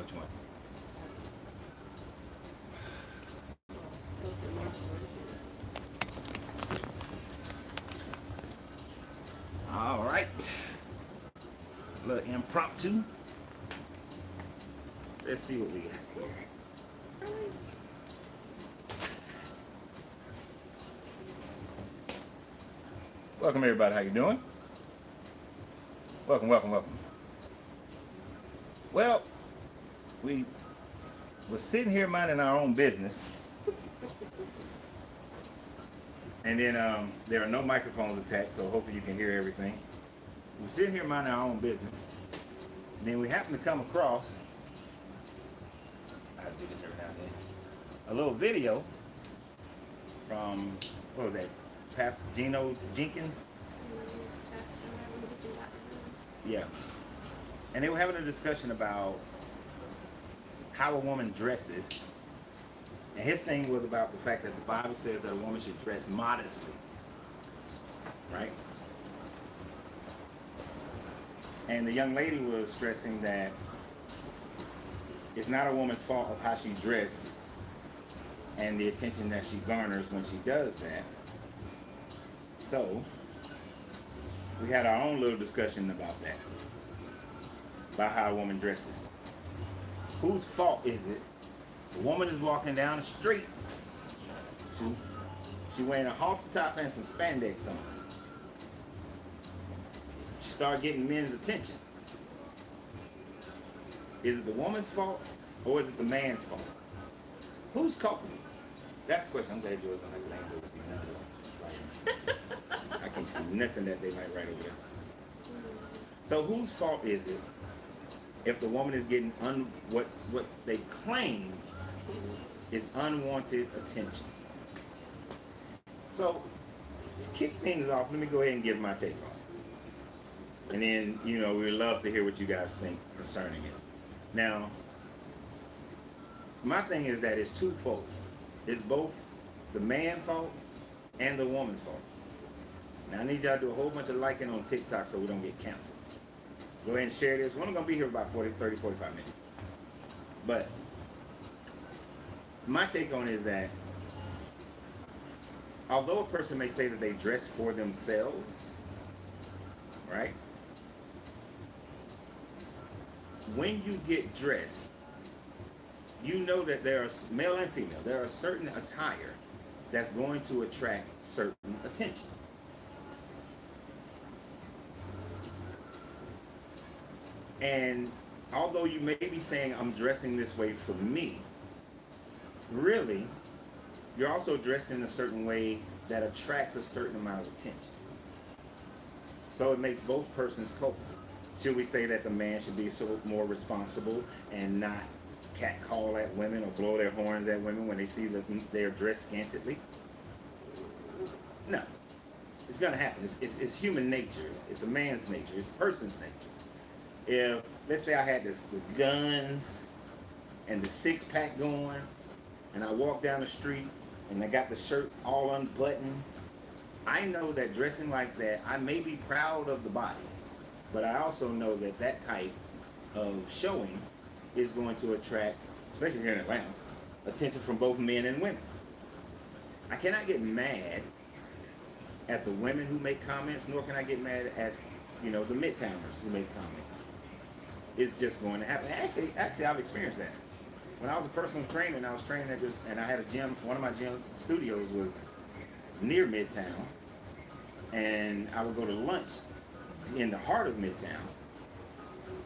Which one? All right. A little impromptu. Let's see what we got. Welcome everybody. How you doing? Welcome, welcome, welcome. Well, we were sitting here minding our own business, and then there are no microphones attached, so hopefully you can hear everything. We're sitting here minding our own business, and then we happen to come across, I do this every now and then, a little video from, what was that, Pastor Gino Jenkins? Yeah. And they were having a discussion about how a woman dresses. And his thing was about the fact that the Bible says that a woman should dress modestly. Right? And the young lady was stressing that it's not a woman's fault of how she dressed and the attention that she garners when she does that. So, we had our own little discussion about that. About how a woman dresses. Whose fault is it? The woman is walking down the street. She wearing a halter top and some spandex on. She started getting men's attention. Is it the woman's fault or is it the man's fault? Who's culpable? That's the question. I'm glad yours on that language. I can't see nothing that they might write over there. So whose fault is it if the woman is getting what they claim is unwanted attention? So to kick things off, let me go ahead and give my take on it. And then, we'd love to hear what you guys think concerning it. Now, my thing is that it's twofold. It's both the man's fault and the woman's fault. Now I need y'all to do a whole bunch of liking on TikTok so we don't get canceled. Go ahead and share this. We're only going to be here about 30, 45 minutes. But my take on it is that although a person may say that they dress for themselves, right? When you get dressed, you know that there are, male and female, there are certain attire that's going to attract certain attention. And although you may be saying, I'm dressing this way for me, really, you're also dressed in a certain way that attracts a certain amount of attention. So it makes both persons culpable. Should we say that the man should be more responsible and not catcall at women or blow their horns at women when they see that they're dressed scantily? No. It's going to happen. It's human nature. It's a man's nature. It's a person's nature. If, let's say I had the guns and the six-pack going, and I walk down the street and I got the shirt all unbuttoned, I know that dressing like that, I may be proud of the body, but I also know that that type of showing is going to attract, especially here in Atlanta, attention from both men and women. I cannot get mad at the women who make comments, nor can I get mad at, the Midtowners who make comments. It's just going to happen. Actually, I've experienced that. When I was a personal trainer and I was training at this, and I had a gym, one of my gym studios was near Midtown, and I would go to lunch in the heart of Midtown,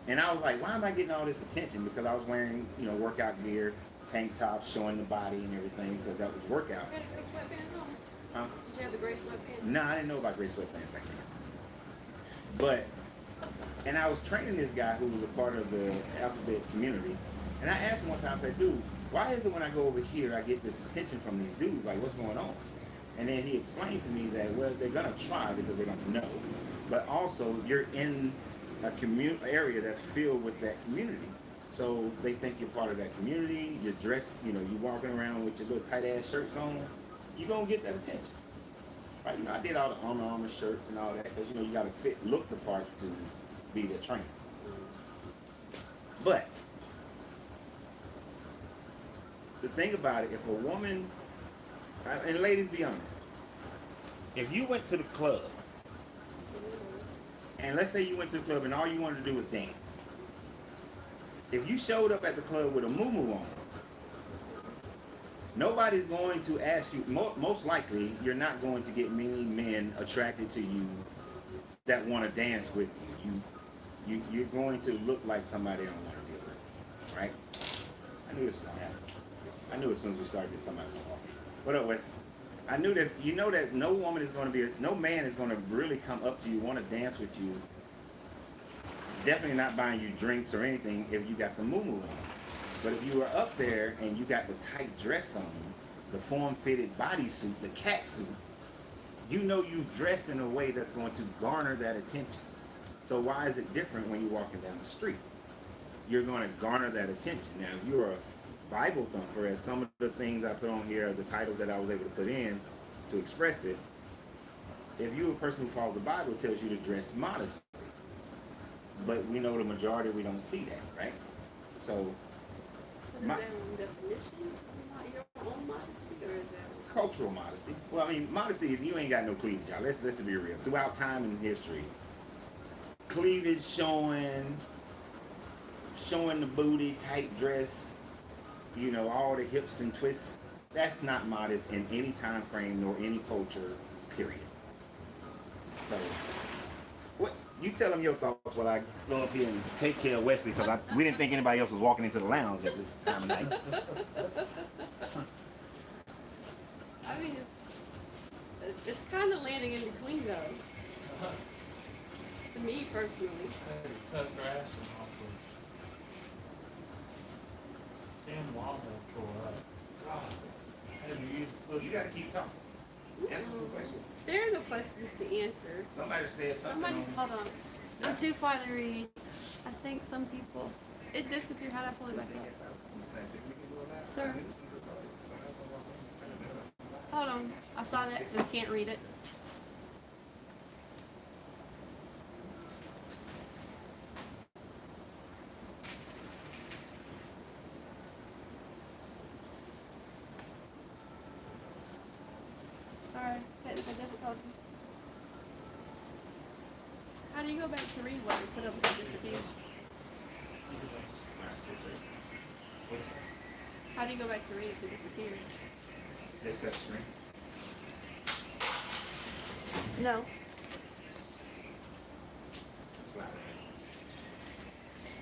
and I was like, why am I getting all this attention? Because I was wearing, workout gear, tank tops, showing the body and everything, because that was workout. You had a gray sweatband on? Huh? Did you have the gray sweatband? No, I didn't know about gray sweatpants back then. But, and I was training this guy who was a part of the alphabet community, and I asked him one time, I said, dude, why is it when I go over here, I get this attention from these dudes? Like, what's going on? And then he explained to me that, well, they're going to try because they don't know. But also, you're in a area that's filled with that community. So they think you're part of that community. You're dressed, you're walking around with your little tight-ass shirts on. You're going to get that attention. Right? I did all the Under Armour shirts and all that because, you got to look the part to be the trainer. But the thing about it, if a woman, and ladies, be honest, if you went to the club, and let's say you went to the club and all you wanted to do was dance, if you showed up at the club with a muumuu on, nobody's going to ask you. Most likely, you're not going to get many men attracted to you that want to dance with you. You're going to look like somebody I don't want to deal with, right? I knew this was gonna happen. I knew as soon as we started, somebody was gonna walk in. What up, Wes? I knew that. You know that no woman is going to be, no man is going to really come up to you, want to dance with you. Definitely not buying you drinks or anything if you got the muumuu on. But if you were up there and you got the tight dress on, the form-fitted bodysuit, the cat suit, you know you've dressed in a way that's going to garner that attention. So why is it different when you're walking down the street? You're going to garner that attention. Now, if you're a Bible thumper, as some of the things I put on here are the titles that I was able to put in to express it, if you're a person who follows the Bible, it tells you to dress modestly. But we know the majority, we don't see that, right? So, Is that one definition? Not your own modesty, or is that cultural modesty. Well, I mean, modesty is you ain't got no cleavage, y'all. Let's be real. Throughout time and history, cleavage showing the booty, tight dress, you know, all the hips and twists. That's not modest in any time frame nor any culture, period. So, what you tell them your thoughts while I go up here and take care of Wesley, because we didn't think anybody else was walking into the lounge at this time of night. I mean, it's kind of landing in between though. To me personally. Cut grass and awful. Damn lawnmower tore up. God, I had to use push. You gotta keep talking. Answer some questions. There are no questions to answer. Somebody said something. Hold on. I'm too far to read. I think some people. It disappeared. How'd I pull it back up? Sir. Hold on. I saw that. I can't read it. Sorry. Technical difficulty. How do you go back to read what I put up with disappeared? How do you go back to read if it disappeared? Just touch screen. No. Slide it.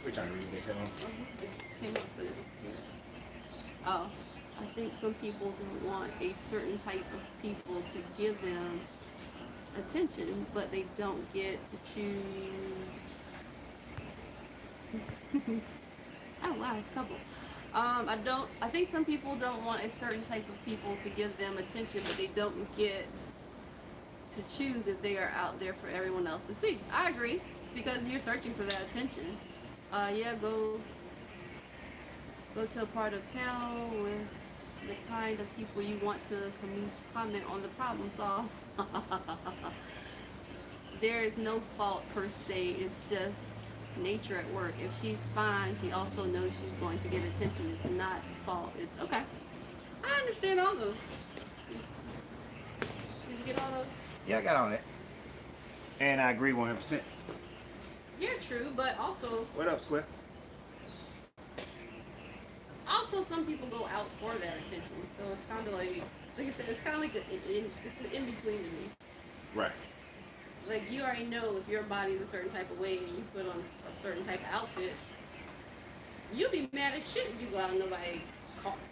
We're trying to read this one. Came up with it. Oh, I think some people don't want a certain type of people to give them attention, but they don't get to choose. Oh wow, it's a couple. I think some people don't want a certain type of people to give them attention, but they don't get to choose if they are out there for everyone else to see. I agree, because you're searching for that attention. Yeah, go to a part of town with the kind of people you want to comment on the problem solve. There is no fault per se, it's just nature at work. If she's fine, she also knows she's going to get attention. It's not fault, it's okay. I understand all those. Did you get all those? Yeah, I got all that. And I agree 100%. Yeah, true, but also What up, Square? some people go out for that attention. So it's kind of like I said, it's kind of like it's an in between to me. Right. Like, you already know if your body's a certain type of way and you put on a certain type of outfit, you'll be mad as shit if you go out and nobody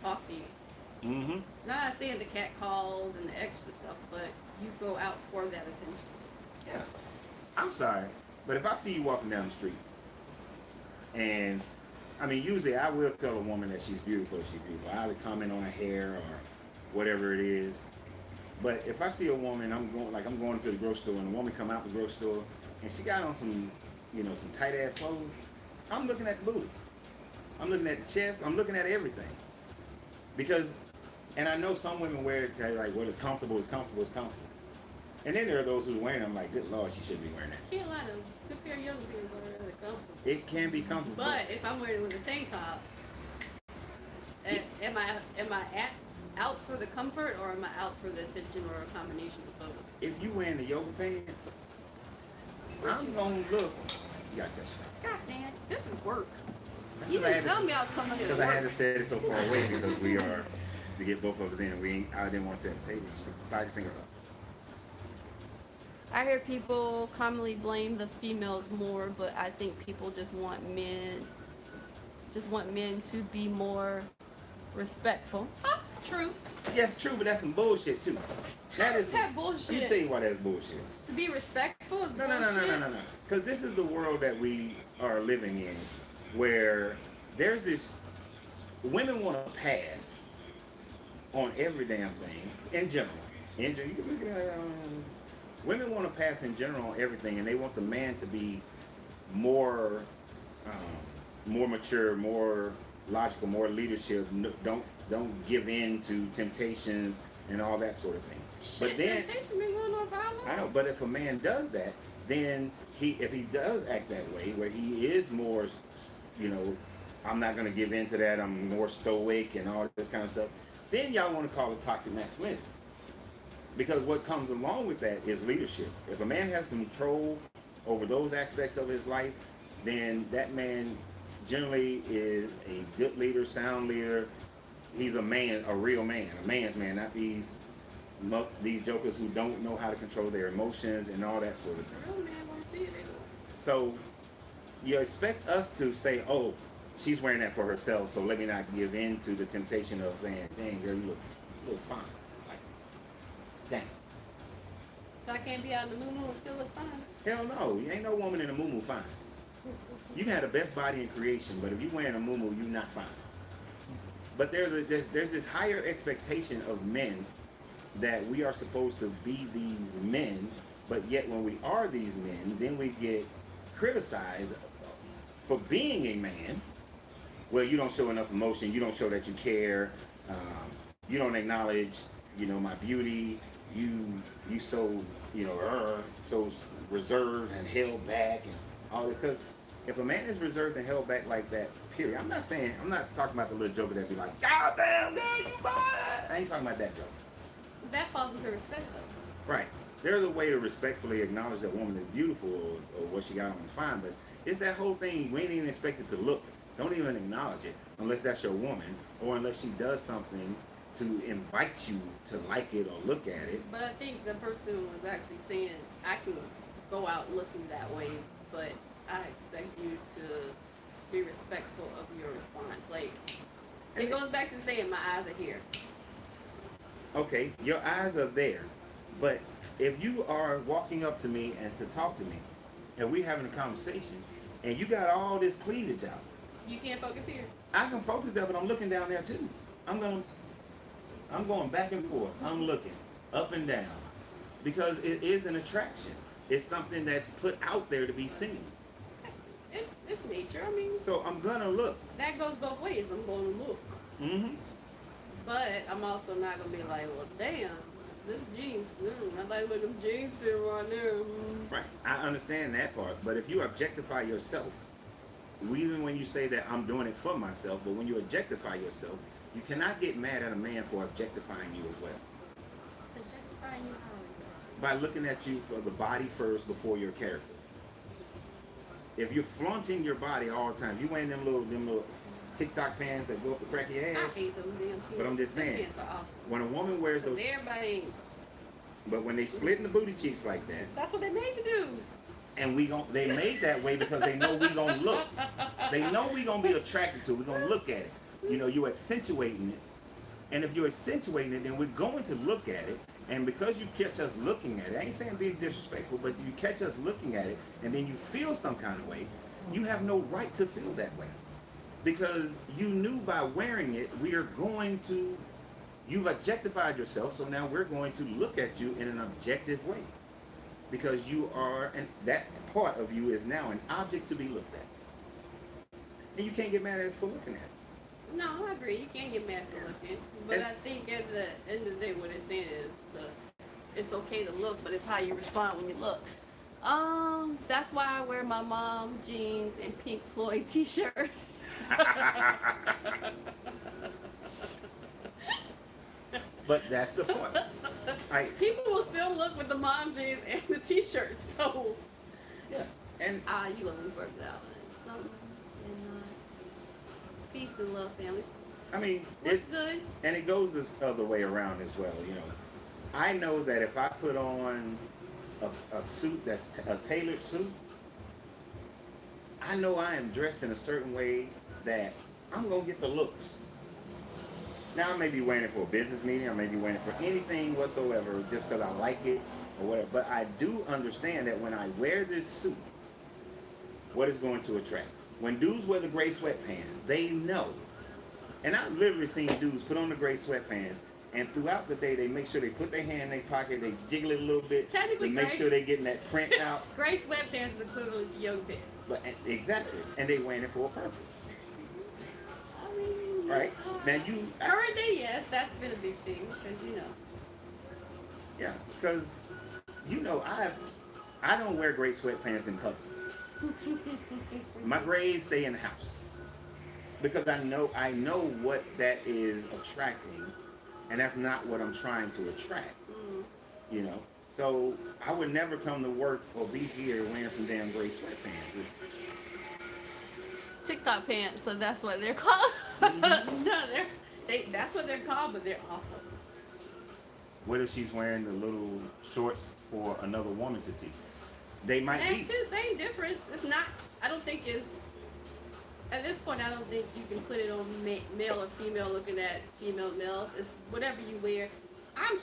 talk to you. Mm-hmm. Not saying the cat calls and the extra stuff, but you go out for that attention. Yeah. I'm sorry, but if I see you walking down the street, and I mean, usually I will tell a woman that she's beautiful if she's beautiful. I'll comment on her hair or whatever it is. But if I see a woman, I'm going to the grocery store, and a woman come out the grocery store, and she got on some tight ass clothes, I'm looking at the booty. I'm looking at the chest. I'm looking at everything. Because, and I know some women wear it like, well, it's comfortable, it's comfortable, it's comfortable. And then there are those who are wearing them like, good Lord, she shouldn't be wearing that. Can't lie to good pair of yoga pants are really comfortable. It can be comfortable. But if I'm wearing it with a tank top, Am I out for the comfort, or am I out for the attention, or a combination of both? If you wearing the yoga pants, I'm gonna look. You gotta touch it. God damn, this is work. That's You what I didn't had to- tell me I was coming here to Because I had work. to set it so far away because we are to get both of us in. I didn't want to set the table. Slide your finger up. I hear people commonly blame the females more, but I think people just want men to be more respectful. Huh? True. Yes, true, but that's some bullshit too. That is That bullshit. Let me tell you why that's bullshit. To be respectful is No. bullshit. Because this is the world that we are living in, where there's this. Women want to pass on every damn thing in general. You can look at women want to pass in general on everything, and they want the man to be more, more mature, more logical, more leadership. Don't give in to temptations and all that sort of thing. But then, temptation been going on for how long? I know. But if a man does that, then if he does act that way, where he is more, I'm not going to give in to that. I'm more stoic and all this kind of stuff. Then y'all want to call it toxic masculinity. Because what comes along with that is leadership. If a man has control over those aspects of his life, then that man generally is a good leader, sound leader. He's a man, a real man, a man's man, not these jokers who don't know how to control their emotions and all that sort of thing. Real man won't see it anymore. So you expect us to say, oh, she's wearing that for herself, so let me not give in to the temptation of saying, dang, girl, you look fine. Like, dang. So I can't be out in the moo and still look fine. Hell no, you ain't no woman in a muumuu fine. You can have the best body in creation, but if you wearing a muumuu, you not fine. But there's this higher expectation of men that we are supposed to be these men, but yet when we are these men, then we get criticized for being a man. Well, you don't show enough emotion, you don't show that you care, you don't acknowledge, my beauty, you so, so reserved and held back and all that. Because if a man is reserved and held back like that, period, I'm not talking about the little joker that be like, God damn, girl, you bad. I ain't talking about that joke. That falls into respect though. Right. There's a way to respectfully acknowledge that woman is beautiful or what she got on is fine, but it's that whole thing, we ain't even expected to look. Don't even acknowledge it unless that's your woman or unless she does something to invite you to like it or look at it. But I think the person was actually saying, I can go out looking that way, but I expect you to be respectful of your response. Like, it goes back to saying my eyes are here. Okay, your eyes are there, but if you are walking up to me and to talk to me, and we having a conversation, and you got all this cleavage out, You can't focus here. I can focus there, but I'm looking down there too. I'm going back and forth. I'm looking up and down because it is an attraction. It's something that's put out there to be seen. It's nature. I mean, So I'm gonna look. that goes both ways. I'm going to look. Mm-hmm. But I'm also not going to be like, well, damn, this jeans, I like where them jeans fit right there. Right. I understand that part, but if you objectify yourself, even when you say that I'm doing it for myself, but when you objectify yourself, you cannot get mad at a man for objectifying you as well. Objectifying you how? By looking at you for the body first before your character. If you're flaunting your body all the time, you wearing them little TikTok pants that go up the crack of your ass. I hate them damn pants. But I'm just Them saying, pants are awful. when a woman wears those, Everybody ain't. but when they split in the booty cheeks like that, That's what they made to do. and they made that way because they know we gonna look. They know we gonna be attracted to it. We're gonna look at it. You're accentuating it. And if you're accentuating it, then we're going to look at it. And because you catch us looking at it, I ain't saying being disrespectful, but you catch us looking at it, and then you feel some kind of way, you have no right to feel that way. Because you knew by wearing it, you've objectified yourself, so now we're going to look at you in an objective way. Because you are, and that part of you is now an object to be looked at. And you can't get mad at us for looking at it. No, I agree. You can't get mad for looking. But And- I think at the end of the day, what it's saying is it's okay to look, but it's how you respond when you look. That's why I wear my mom jeans and Pink Floyd t-shirt. But that's the point. People will still look with the mom jeans and the t-shirts. So, Yeah, and you love me for that. And peace and love, family. I mean, What's good? and it goes this other way around as well. You know, I know that if I put on a suit that's a tailored suit, I know I am dressed in a certain way that I'm gonna get the looks. Now I may be wearing it for a business meeting, I may be wearing it for anything whatsoever, just because I like it or whatever. But I do understand that when I wear this suit, what is going to attract? When dudes wear the gray sweatpants, they know. And I've literally seen dudes put on the gray sweatpants, and throughout the day they make sure they put their hand in their pocket, they jiggle it a little bit, Technically, to make gray- sure they're getting that print out. Gray sweatpants is equivalent to yoga pants. But exactly, and they wearing it for a purpose, I mean, right? Now current day, yes, that's been a big thing because yeah, because I don't wear gray sweatpants in public. My grays stay in the house because I know what that is attracting, and that's not what I'm trying to attract. You know, so I would never come to work or be here wearing some damn gray sweatpants. TikTok pants, so that's what they're called. Mm-hmm. No, that's what they're called, but they're awful. What if she's wearing the little shorts for another woman to see? They might And be. too, same difference. It's not. I don't think it's. At this point, I don't think you can put it on male or female looking at female males. It's whatever you wear. I'm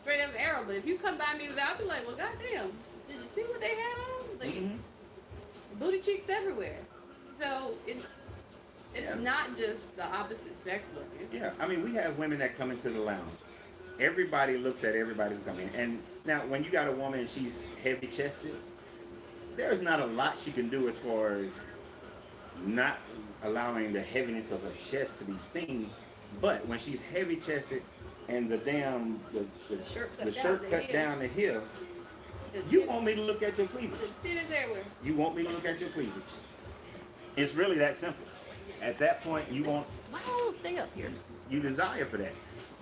straight as an arrow, but if you come by me with that, I'll be like, well, goddamn, did you see what they had on? Like, booty cheeks everywhere. So it's not just the opposite sex looking. Yeah, I mean, we have women that come into the lounge. Everybody looks at everybody who come in. And now, when you got a woman and she's heavy-chested, there's not a lot she can do as far as not allowing the heaviness of her chest to be seen. But when she's heavy-chested and the shirt cut down the hip, you want me to look at your cleavage. The titties everywhere. You want me to look at your cleavage. It's really that simple. At that point, you want, Why don't stay up here? you desire for that.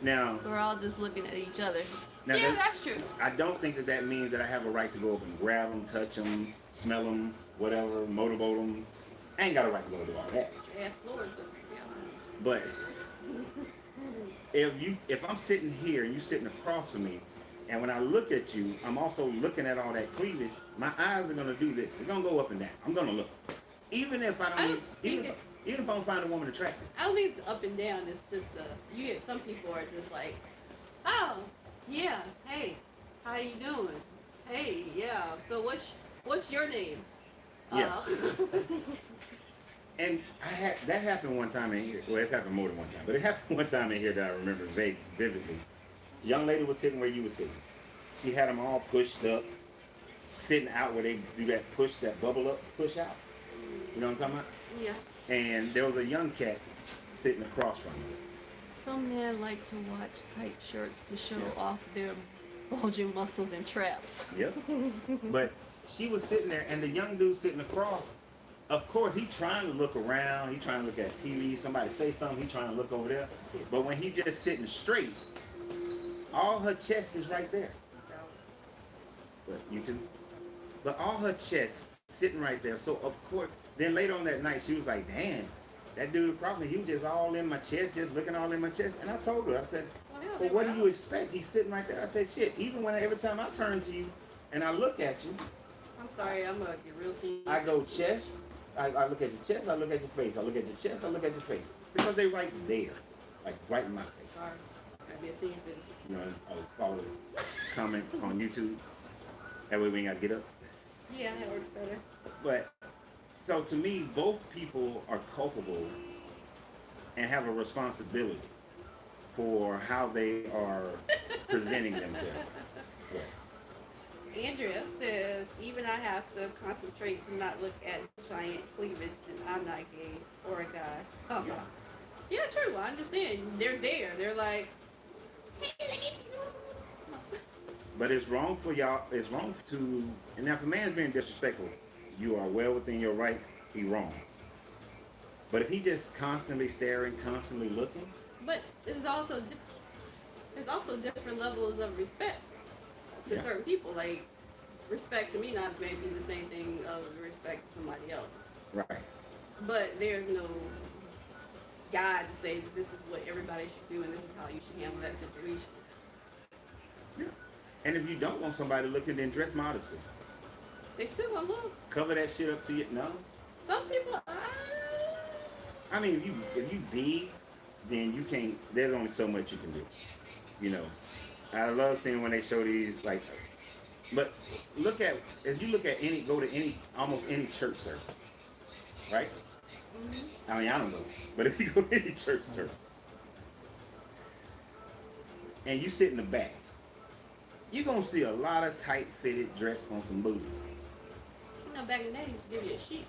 Now, We're all just looking at each other. Now Yeah, that- that's true. I don't think that means that I have a right to go up and grab them, touch them, smell them, whatever, motorboat them. I ain't got a right to go do all that. Ass floors, yeah. But if I'm sitting here and you sitting across from me, and when I look at you, I'm also looking at all that cleavage. My eyes are gonna do this. They're gonna go up and down. I'm gonna look, even if I don't, even if I don't find a woman attractive. I don't think it's up and down. It's just you get some people are just like, oh, yeah, hey, how you doing? Hey, yeah. So what's your names? Yeah. And that happened one time in here. Well, it's happened more than one time, but it happened one time in here that I remember vividly. Young lady was sitting where you were sitting. She had them all pushed up, sitting out where they do that bubble up, push out. You know what I'm talking about? Yeah. And there was a young cat sitting across from us. Some men like to watch tight shirts to show Yeah. off their bulging muscles and traps. Yep. But she was sitting there, and the young dude sitting across, of course, he trying to look around. He trying to look at TV. Somebody say something, he trying to look over there. But when he just sitting straight, all her chest is right there. But you too. But all her chest sitting right there. So of course, then later on that night, she was like, "Damn, that dude across me, he was just all in my chest, just looking all in my chest." And I told her, I said, "Well, what do you expect? He's sitting right there." I said, "Shit, even every time I turn to you and I look at you, I'm sorry, I'm gonna get real serious. I go chest. I look at your chest. I look at your face. I look at your chest. I look at your face because they right there, like right in my face." Sorry, gotta be a senior citizen. You know, I'll follow the comment on YouTube. That way we ain't got to get up. Yeah, that works better. But, so to me, both people are culpable and have a responsibility for how they are presenting themselves. Yes. Andrea says, even I have to concentrate to not look at giant cleavage, and I'm not gay or a guy. Oh. Yeah. Yeah, true. I understand. They're there. They're like, hey, look at you. But it's wrong for y'all, it's wrong to, and now if a man's being disrespectful, you are well within your rights, he wrong. But if he just constantly staring, constantly looking, But it's also, There's also different levels of respect to Yeah. certain people. Like, respect to me not may be the same thing of respect to somebody else. Right. But there's no guide to say that this is what everybody should do and this is how you should handle that situation. Yeah. And if you don't want somebody looking, then dress modestly. They still gonna look. Cover that shit up to you. No. Some people, I mean, if you big, then you can't. There's only so much you can do. You know. I love seeing when they show these like. But look at if you look at go to almost any church service, right? I mean, I don't know, but if you go to any church service and you sit in the back, you're gonna see a lot of tight fitted dress on some booties. you know, back in the day, they used to give you a sheet.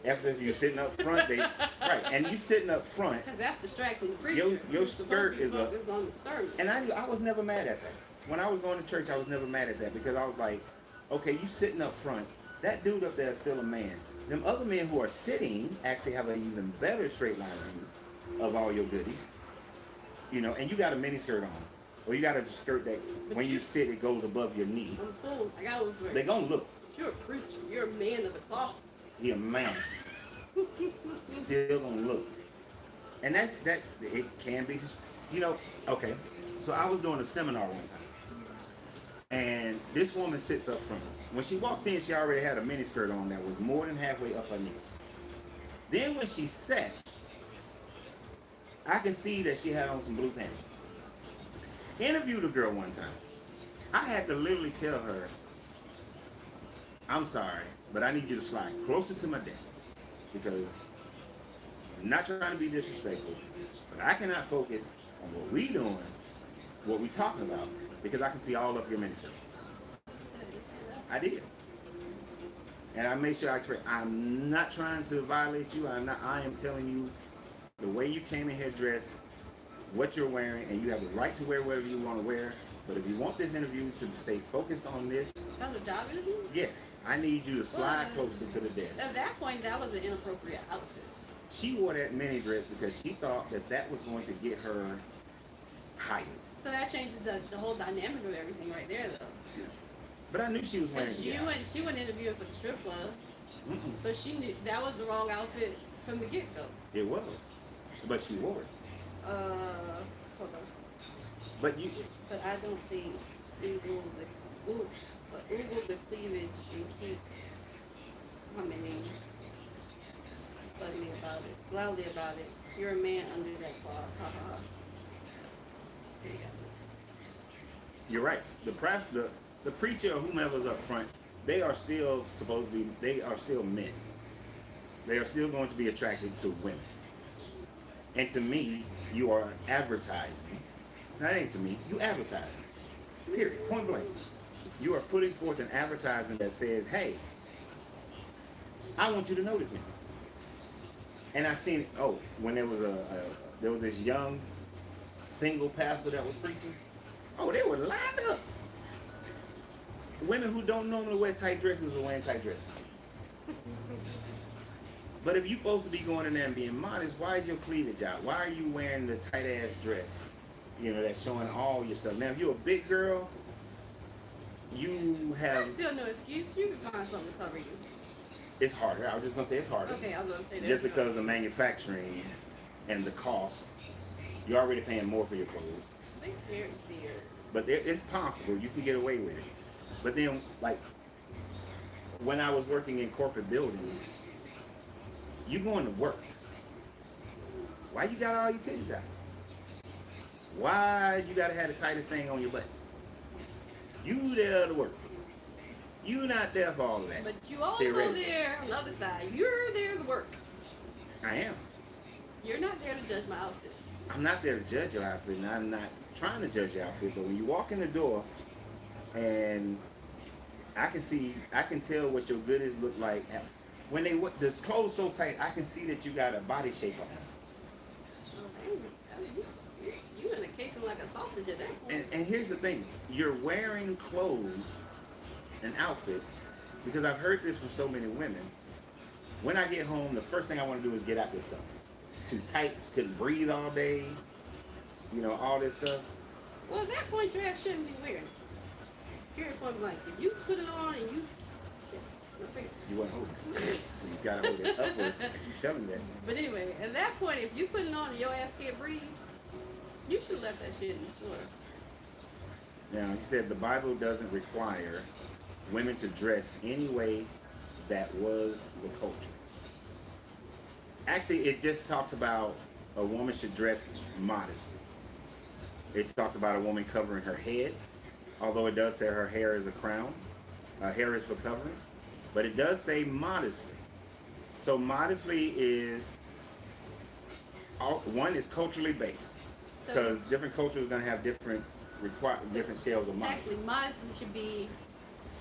After you're sitting up front, right, and you sitting up front, Because that's distracting the preacher. your You're supposed skirt to be is up. focused on the sermon. And I was never mad at that. When I was going to church, I was never mad at that because I was like, okay, you sitting up front, that dude up there is still a man. Them other men who are sitting actually have an even better straight line view of all your goodies. You know, and you got a mini skirt on. Or you got a skirt that when you sit, it goes above your knee. I'm cool. I got one. They're going to look. You're a preacher. You're a man of the cloth. He a man. Still going to look. And that it can be, you know, okay. So I was doing a seminar one time. And this woman sits up front. When she walked in, she already had a mini skirt on that was more than halfway up her knee. Then when she sat, I could see that she had on some blue pants. Interviewed a girl one time. I had to literally tell her, I'm sorry, but I need you to slide closer to my desk because I'm not trying to be disrespectful, but I cannot focus on what we doing, what we talking about, because I can see all of your ministry. I did. And I made sure I express, I'm not trying to violate you. I am telling you the way you came in here dressed, what you're wearing, and you have the right to wear whatever you want to wear. But if you want this interview to stay focused on this, That was a job interview? yes, I need you to slide closer to the desk. At that point, that was an inappropriate outfit. She wore that mini dress because she thought that that was going to get her hired. So that changes the whole dynamic of everything right there, though. But I knew she was wearing Because it. she went interviewing for the strip club, so she knew that was the wrong outfit from the get-go. It was. But she wore it. Hold on. But you, But I don't think Google the cleavage and keep commenting loudly about it. You're a man under that cloth. Ha ha ha. There you go. you're right. The preacher or whomever's up front, they are still supposed to be, they are still men. They are still going to be attracted to women. And to me, you are advertising. That ain't to me, you advertising. Period. Point blank. You are putting forth an advertisement that says, hey, I want you to notice me. And I seen, when there was there was this young single pastor that was preaching. Oh, they were lined up. Women who don't normally wear tight dresses were wearing tight dresses. But if you're supposed to be going in there and being modest, why is your cleavage out? Why are you wearing the tight ass dress? You know, that's showing all your stuff. Now, if you're a big girl, you have. There's still no excuse. You can find something to cover you. It's harder. I was just gonna say it's harder. Okay, I was gonna say that. Just because of the manufacturing and the cost, you're already paying more for your clothes. They're very weird. But it's possible you can get away with it. But then, like, when I was working in corporate buildings, you going to work. Why you got all your titties out? Why you gotta have the tightest thing on your butt? You there to work. You not there for all of that. But you also there on the other side. You're there to work. I am. You're not there to judge my outfit. I'm not there to judge your outfit, and I'm not trying to judge your outfit, but when you walk in the door and I can tell what your goodies look like. When the clothes so tight, I can see that you got a body shape on them. You in a casing like a sausage at that point. And here's the thing, you're wearing clothes and outfits, because I've heard this from so many women. When I get home, the first thing I want to do is get out this stuff. Too tight, couldn't breathe all day, you know, all this stuff. Well, at that point, your ass shouldn't be wearing it. Period, point blank. If you put it on and you, shit, no figure. You want to hold it. You gotta hold it upward. I keep telling you that. But anyway, at that point, if you put it on and your ass can't breathe, you should let that shit in the store. Now, he said the Bible doesn't require women to dress any way that was the culture. Actually, it just talks about a woman should dress modestly. It talks about a woman covering her head, although it does say her hair is a crown. Hair is for covering. But it does say modestly. So modestly is, one is culturally based. Because different cultures are going to have different different scales of modesty. Exactly. Modesty should be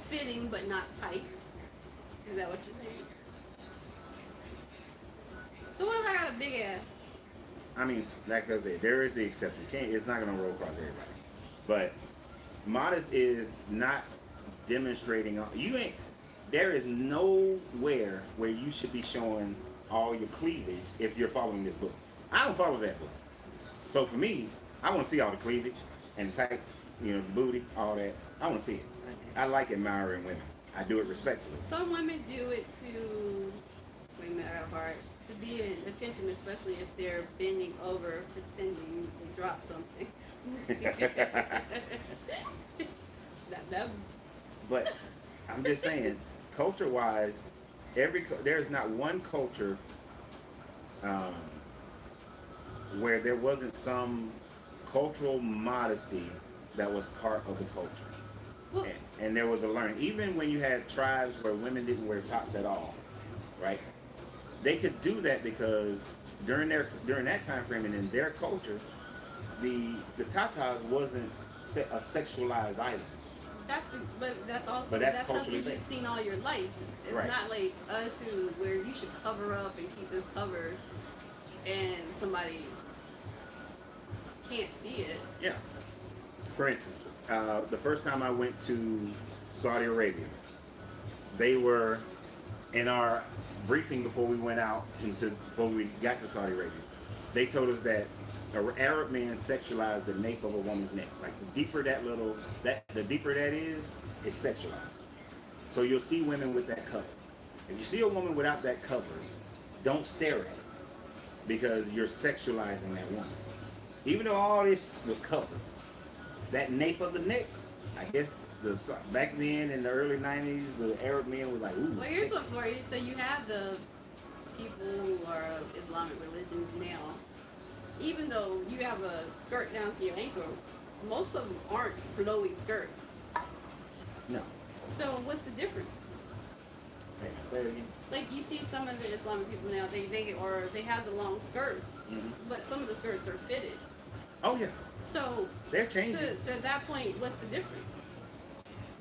fitting but not tight. Is that what you're saying? So what if I got a big ass? I mean, like I said, there is the exception. It's not going to roll across everybody. But modest is not demonstrating. There is nowhere where you should be showing all your cleavage if you're following this book. I don't follow that book. So for me, I want to see all the cleavage and tight, the booty, all that. I want to see it. I like admiring women. I do it respectfully. Some women do it to, wait a minute, I got a heart, to be in attention, especially if they're bending over, pretending they drop something. That's. But I'm just saying, culture-wise, there's not one culture where there wasn't some cultural modesty that was part of the culture. Well, and there was a learning. Even when you had tribes where women didn't wear tops at all, right? They could do that because during that time frame and in their culture, the tatas wasn't a sexualized item. That's culturally something you've based. seen all your life. It's Right. not like us where you should cover up and keep this covered and somebody can't see it. Yeah. For instance, the first time I went to Saudi Arabia, they were in our briefing before we got to Saudi Arabia. They told us that Arab men sexualize the nape of a woman's neck. Like the deeper that is, it's sexualized. So you'll see women with that cover. If you see a woman without that cover, don't stare at it because you're sexualizing that woman. Even though all this was covered, that nape of the neck, I guess back then in the early 90s, the Arab men was like, ooh. Well, here's one for you. So you have the people who are of Islamic religions now. Even though you have a skirt down to your ankles, most of them aren't flowy skirts. No. So what's the difference? Hey, say it again. Like you see some of the Islamic people now, they have the long skirts, but some of the skirts are fitted. Oh yeah. So They're changing. So at that point, what's the difference?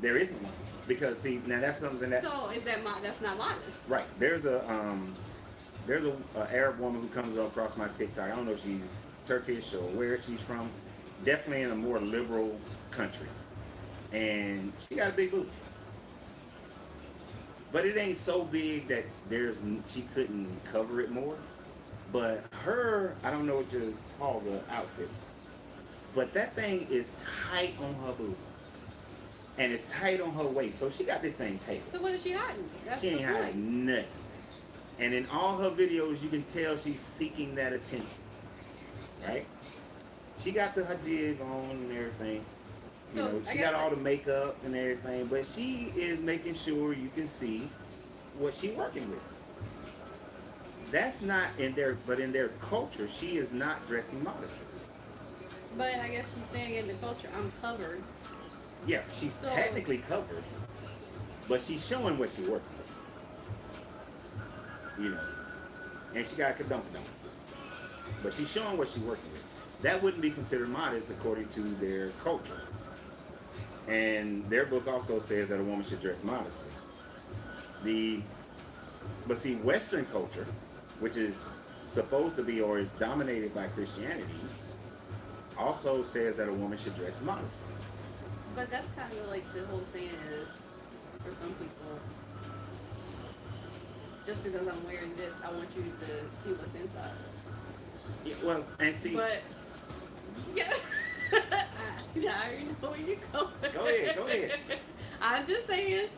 There isn't one. Because see, now that's something that So is that's not modest? right. There's a Arab woman who comes across my TikTok. I don't know if she's Turkish or where she's from. Definitely in a more liberal country. And she got a big booty. But it ain't so big that she couldn't cover it more. But I don't know what you call the outfits. But that thing is tight on her booty. And it's tight on her waist. So she got this thing tight. So what is she hiding? That's She ain't the point. hiding nothing. And in all her videos, you can tell she's seeking that attention. Right? She got the hijab on and everything. So, she got all the makeup and everything, but she is making sure you can see what she's working with. That's not in their culture, she is not dressing modestly. But I guess she's saying in the culture, I'm covered. Yeah, she's technically covered, but she's showing what she's working with. And she got a kadunk on. But she's showing what she's working with. That wouldn't be considered modest according to their culture. And their book also says that a woman should dress modestly. But see, Western culture, which is supposed to be or is dominated by Christianity, also says that a woman should dress modestly. But that's kind of like the whole thing is, for some people, just because I'm wearing this, I want you to see what's inside. Yeah, well, and see, But, yeah. already know where you're going. Go ahead. I'm just saying,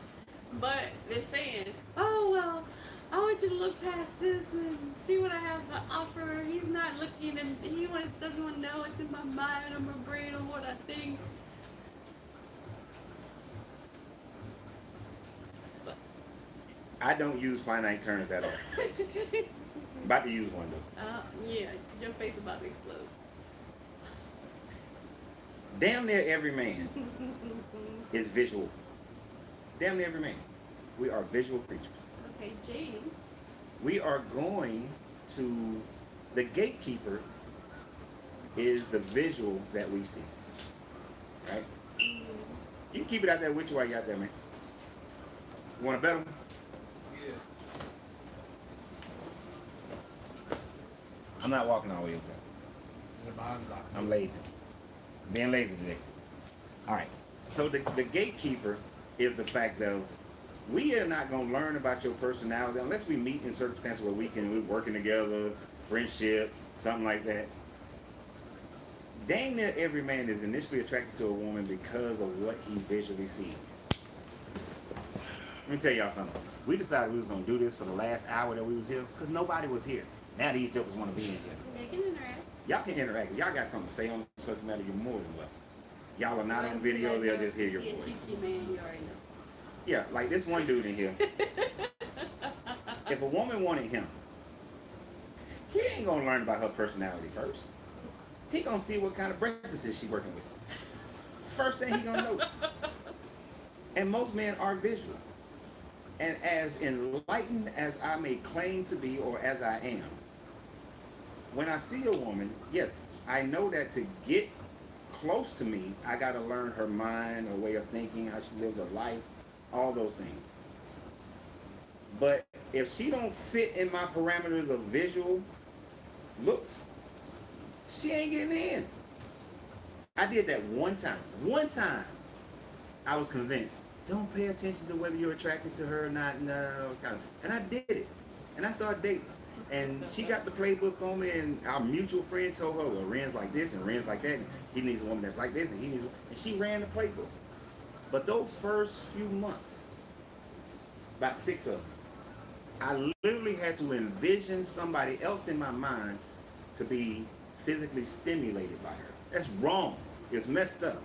but they're saying, oh, well, I want you to look past this and see what I have to offer. He's not looking and doesn't want to know what's in my mind or my brain or what I think. I don't use finite terms at all. About to use one though. Yeah, your face about to explode. Damn near every man is visual. Damn near every man. We are visual creatures. Okay, James. We are going to, the gatekeeper is the visual that we see. Right? You can keep it out there with you while you're out there, man. You want to bet him? Yeah. I'm not walking all the way up there. I'm lazy. Being lazy today. All right. So the gatekeeper is the fact of we are not going to learn about your personality unless we meet in circumstances where we're working together, friendship, something like that. Dang near every man is initially attracted to a woman because of what he visually sees. Let me tell y'all something. We decided we was going to do this for the last hour that we was here because nobody was here. Now these jokers want to be in here. They can interact. Y'all can interact. If y'all got something to say on the subject matter, you're more than welcome. Y'all are not on video, they'll just hear your Yeah, voice. Chichi, man, you already know. Yeah, like this one dude in here. If a woman wanted him, he ain't gonna learn about her personality first. He gonna see what kind of breasts is she working with. It's the first thing he gonna notice. And most men are visual. And as enlightened as I may claim to be, or as I am, when I see a woman, yes, I know that to get close to me, I gotta learn her mind, her way of thinking, how she lives her life, all those things. But if she don't fit in my parameters of visual looks, she ain't getting in. I did that one time. One time, I was convinced. Don't pay attention to whether you're attracted to her or not. No, those kind of. And I did it. And I started dating. And she got the playbook on me, and our mutual friend told her, well, Renz like this and Renz like that. And he needs a woman that's like this, and he needs. And she ran the playbook. But those first few months, about 6 of them, I literally had to envision somebody else in my mind to be physically stimulated by her. That's wrong. It's messed up.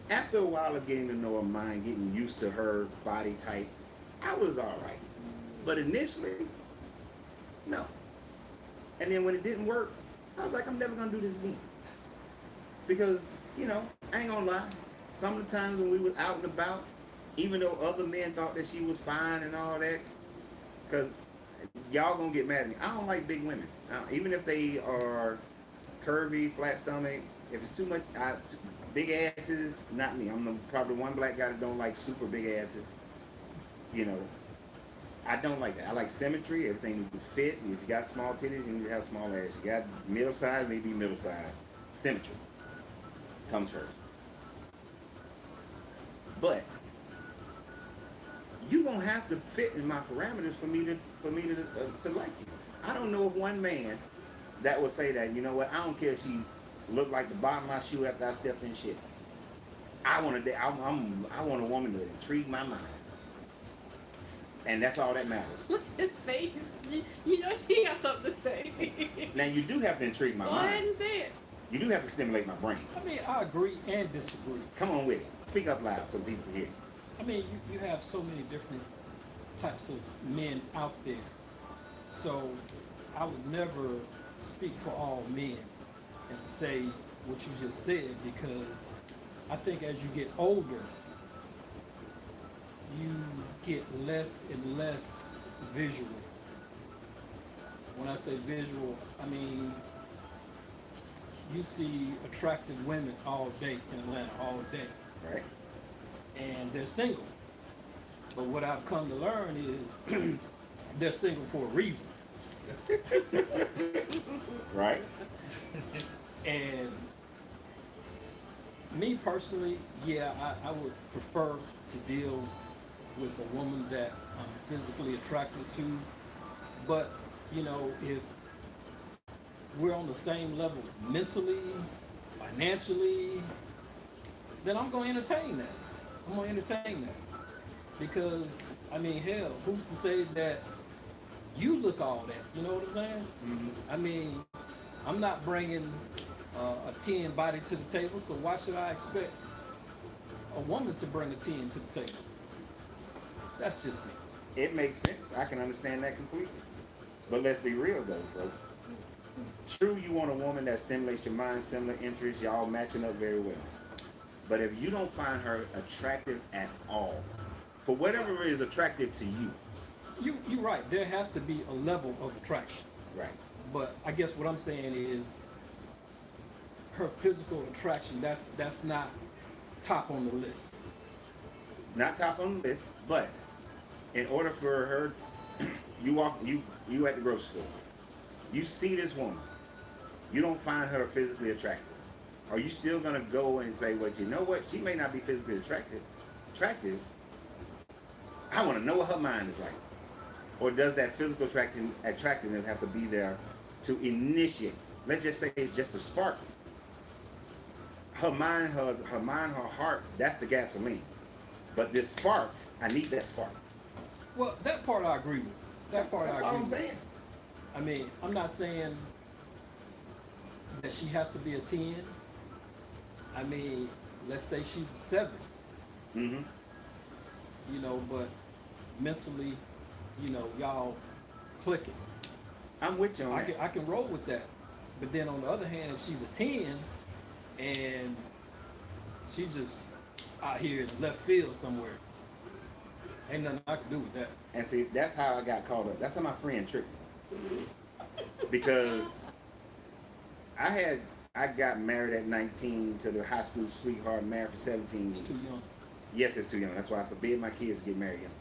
After a while of getting to know her mind, getting used to her body type, I was all right. But initially, no. And then when it didn't work, I was like, I'm never going to do this again. Because, I ain't going to lie. Some of the times when we was out and about, even though other men thought that she was fine and all that, because y'all going to get mad at me. I don't like big women. Even if they are curvy, flat stomach, if it's too much, big asses, not me. I'm probably one black guy that don't like super big asses. I don't like that. I like symmetry. Everything needs to fit. If you got small titties, you need to have small ass. You got middle size, maybe middle size. Symmetry comes first. But you gonna have to fit in my parameters for me to like you. I don't know of one man that would say that. You know what? I don't care if she looked like the bottom of my shoe after I stepped in shit. I want a woman to intrigue my mind. And that's all that matters. Look at his face. You know he got something to say. Now you do have to intrigue my Go mind. ahead and say it. You do have to stimulate my brain. I mean, I agree and disagree. Come on with it. Speak up loud so people can hear. I mean, you have so many different types of men out there. So I would never speak for all men and say what you just said, because I think as you get older, you get less and less visual. When I say visual, I mean you see attractive women all day in Atlanta, all day. Right. And they're single. But what I've come to learn is they're single for a reason. Right. And me personally, yeah, I would prefer to deal with a woman that I'm physically attracted to. But, if we're on the same level mentally, financially, then I'm going to entertain that. I'm going to entertain that. Because, I mean, hell, who's to say that you look all that? You know what I'm saying? Mhm. I mean, I'm not bringing a 10 body to the table, so why should I expect a woman to bring a 10 to the table? That's just me. It makes sense. I can understand that completely. But let's be real though, bro. True, you want a woman that stimulates your mind, similar interests, y'all matching up very well. But if you don't find her attractive at all, for whatever is attractive to you, You're right. There has to be a level of attraction. right? But I guess what I'm saying is her physical attraction, that's not top on the list. Not top on the list, but in order for her, you at the grocery store, you see this woman, you don't find her physically attractive. Are you still gonna go and say, well, you know what? She may not be physically attractive. I want to know what her mind is like. Or does that physical attractiveness have to be there to initiate? Let's just say it's just a spark. Her mind, her heart, that's the gasoline. But this spark, I need that spark. Well, that part I agree with. That's all I'm saying. I mean, I'm not saying that she has to be a 10. I mean, let's say she's a 7. Mm-hmm. You know, but mentally, you know, y'all clicking. I'm with you on that. I can roll with that. But then on the other hand, if she's a 10 and she's just out here in left field somewhere, ain't nothing I can do with that. And see, that's how I got caught up. That's how my friend tricked me. Because I got married at 19 to the high school sweetheart, married for 17 years. It's too young. Yes, it's too young. That's why I forbid my kids to get married young.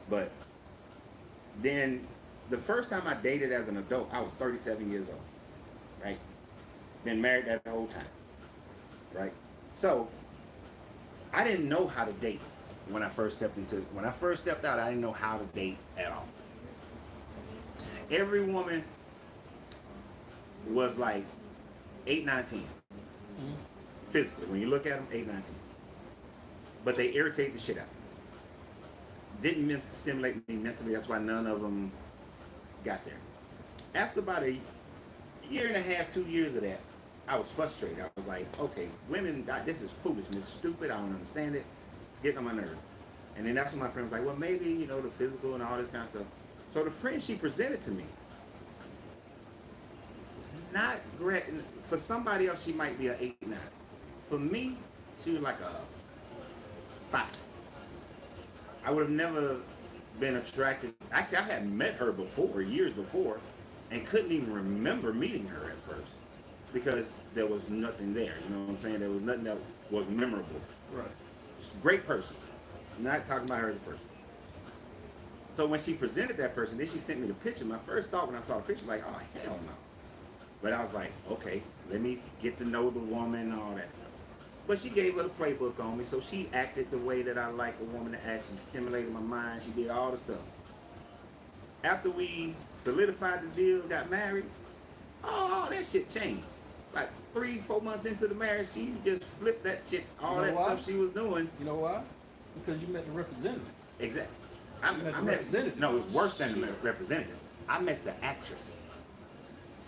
But then the first time I dated as an adult, I was 37 years old. Right? Been married that whole time. Right? So I didn't know how to date when I first stepped out, I didn't know how to date at all. Every woman was like 8, 9, 10. Mm-hmm. Physically, when you look at them, 8, 9, 10. But they irritate the shit out. Didn't stimulate me mentally. That's why none of them got there. After about a year and a half, 2 years of that, I was frustrated. I was like, okay, women, this is foolishness, it's stupid. I don't understand it. It's getting on my nerves. And then that's when my friend was like, well, maybe, you know, the physical and all this kind of stuff. So the friend she presented to me, not great. For somebody else, she might be an 8, 9. For me, she was like a 5. I would have never been attracted. Actually, I had met her before, years before, and couldn't even remember meeting her at first because there was nothing there. You know what I'm saying? There was nothing that was memorable. Right. Great person. Not talking about her as a person. So when she presented that person, then she sent me the picture. My first thought when I saw the picture, like, oh, hell no. But I was like, okay, let me get to know the woman and all that stuff. But she gave her the playbook on me, so she acted the way that I like a woman to act. She stimulated my mind. She did all the stuff. After we solidified the deal, got married, oh, that shit changed. Like 3, 4 months into the marriage, she just flipped that shit, all that stuff she was doing. You know why? Because you met the representative. Exactly. Representative. No, it's worse than the representative. I met the actress.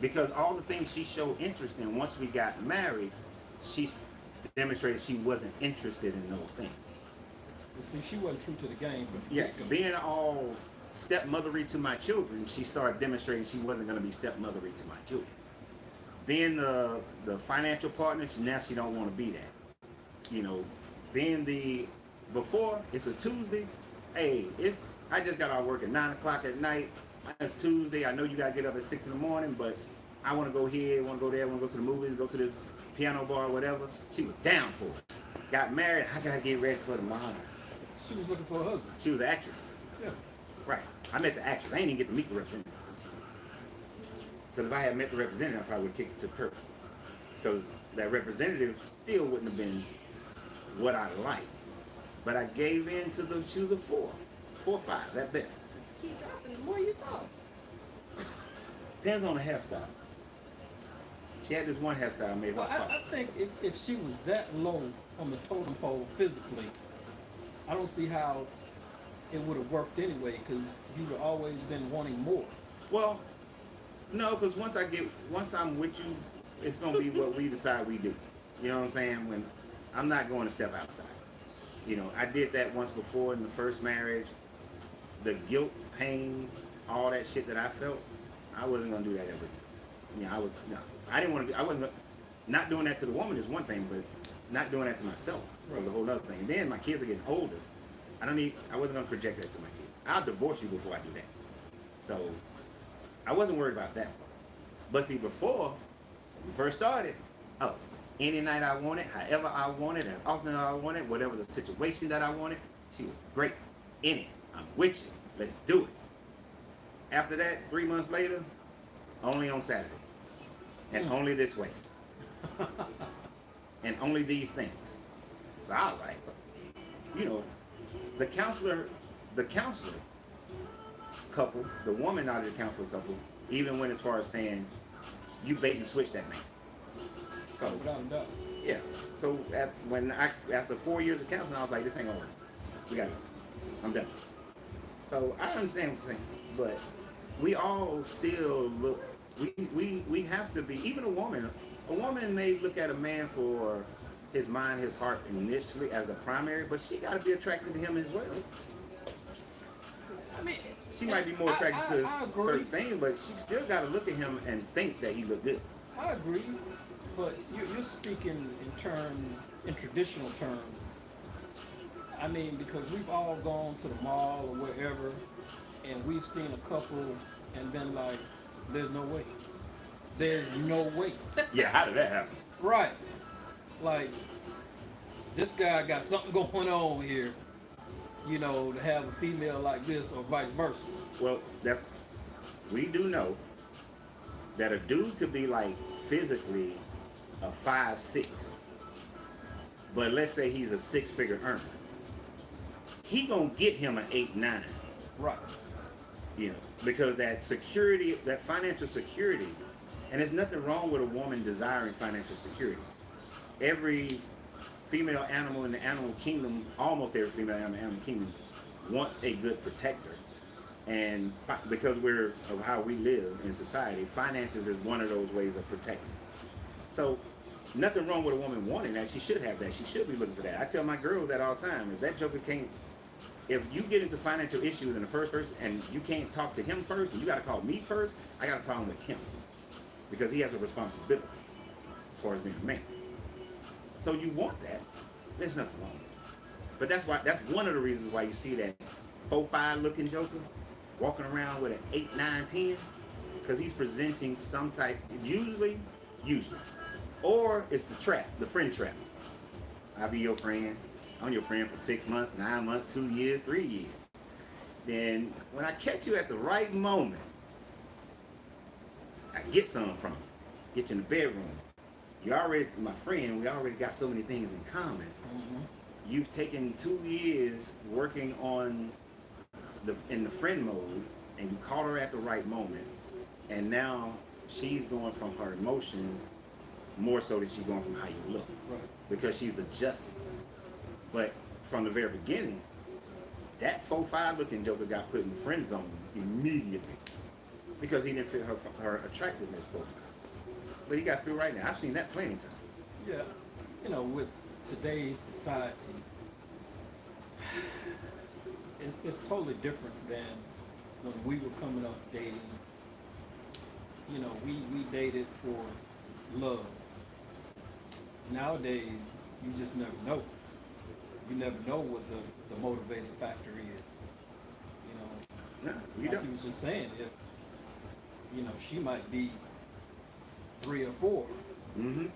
Because all the things she showed interest in, once we got married, she demonstrated she wasn't interested in those things. You see, she wasn't true to the game. But Yeah, being all stepmothery to my children, she started demonstrating she wasn't going to be stepmothery to my children. Being the financial partner, now she don't want to be that. You know, being before, it's a Tuesday. Hey, I just got out of work at 9 o'clock at night. It's Tuesday. I know you got to get up at 6 in the morning, but I want to go here, want to go there, want to go to the movies, go to this piano bar, whatever. She was down for it. Got married. I got to get ready for tomorrow. she was looking for a husband. She was an actress. Yeah. Right. I met the actress. I didn't even get to meet the representative. Because if I had met the representative, I probably would have kicked it to the curb. Because that representative still wouldn't have been what I liked. But I gave in to she was a 4 or 5 at best. Keep dropping it. More you talk. Depends on the hairstyle. She had this one hairstyle made her Well, fuck. I think if she was that low on the totem pole physically, I don't see how it would have worked anyway, because you'd have always been wanting more. Well, no, because once I'm with you, it's gonna be what we decide we do. You know what I'm saying? When I'm not going to step outside. You know, I did that once before in the first marriage. The guilt, pain, all that shit that I felt, I wasn't gonna do that ever. You know, I didn't want to. I wasn't. Not doing that to the woman is one thing, but not doing that to myself was a whole other thing. And then my kids are getting older. I wasn't gonna project that to my kids. I'll divorce you before I do that. So I wasn't worried about that. But see, before we first started, any night I wanted, however I wanted, as often as I wanted, whatever the situation that I wanted, she was great in it. I'm with you. Let's do it. After that, 3 months later, only on Saturday. And only this way. And only these things. So I was like, you know, the counselor couple, the woman out of the counselor couple, even went as far as saying, you bait and switch that man. So, Without a doubt. yeah. So after 4 years of counseling, I was like, this ain't gonna work. We got it. I'm done. So I understand what you're saying, but we all still look. We have to be. Even a woman may look at a man for his mind, his heart initially as the primary, but she got to be attracted to him as well. I mean, She might be more attracted I to agree. certain things, but she still got to look at him and think that he look good. I agree, but you're speaking in traditional terms. I mean, because we've all gone to the mall or wherever, and we've seen a couple and been like, there's no way. There's no way. Yeah, how did that happen? Right. Like, this guy got something going on here, you know, to have a female like this or vice versa. Well, we do know that a dude could be like physically a 5'6", but let's say he's a 6-figure earner. He gonna get him an 8'9". Right. You know, because that security, that financial security, and there's nothing wrong with a woman desiring financial security. Every female animal in the animal kingdom, almost every female animal in the animal kingdom, wants a good protector. And because of how we live in society, finances is one of those ways of protecting. So nothing wrong with a woman wanting that. She should have that. She should be looking for that. I tell my girls that all the time. If that joker can't, if you get into financial issues in the first person and you can't talk to him first and you got to call me first, I got a problem with him because he has a responsibility as far as being a man. So you want that. There's nothing wrong with it. But that's one of the reasons why you see that 4'5" looking joker walking around with an 8, 9, 10, because he's presenting some type, usually, or it's the trap, the friend trap. I'll be your friend. I'm your friend for 6 months, 9 months, 2 years, 3 years. Then when I catch you at the right moment, I get something from you. Get you in the bedroom. You already, my friend, we already got so many things in common. Mm-hmm. You've taken 2 years working on in the friend mode, and you caught her at the right moment, and now she's going from her emotions more so than she's going from how you look, Right. because she's adjusted. But from the very beginning, that 4'5" looking joker got put in the friend zone immediately because he didn't fit her attractiveness profile. But he got through right now. I've seen that plenty of times. Yeah. You know, with today's society, it's totally different than when we were coming up dating. You know, we dated for love. Nowadays, you just never know. You never know what the motivating factor is. You know, No, you like don't. you was just saying, if, you know, she might be 3 or 4. Mm-hmm.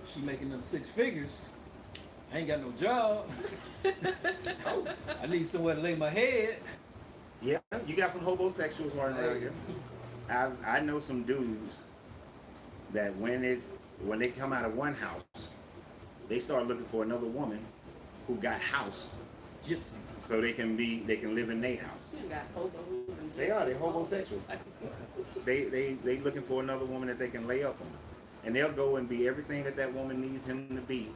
She making them 6 figures. I ain't got no job. I need somewhere to lay my head. Yeah, you got some homosexuals running around here. I know some dudes that when they come out of one house, they start looking for another woman who got house, Gypsies. so they can live in their house. You got hobos and They're homosexuals. They looking for another woman that they can lay up on. and they'll go and be everything that that woman needs him to be,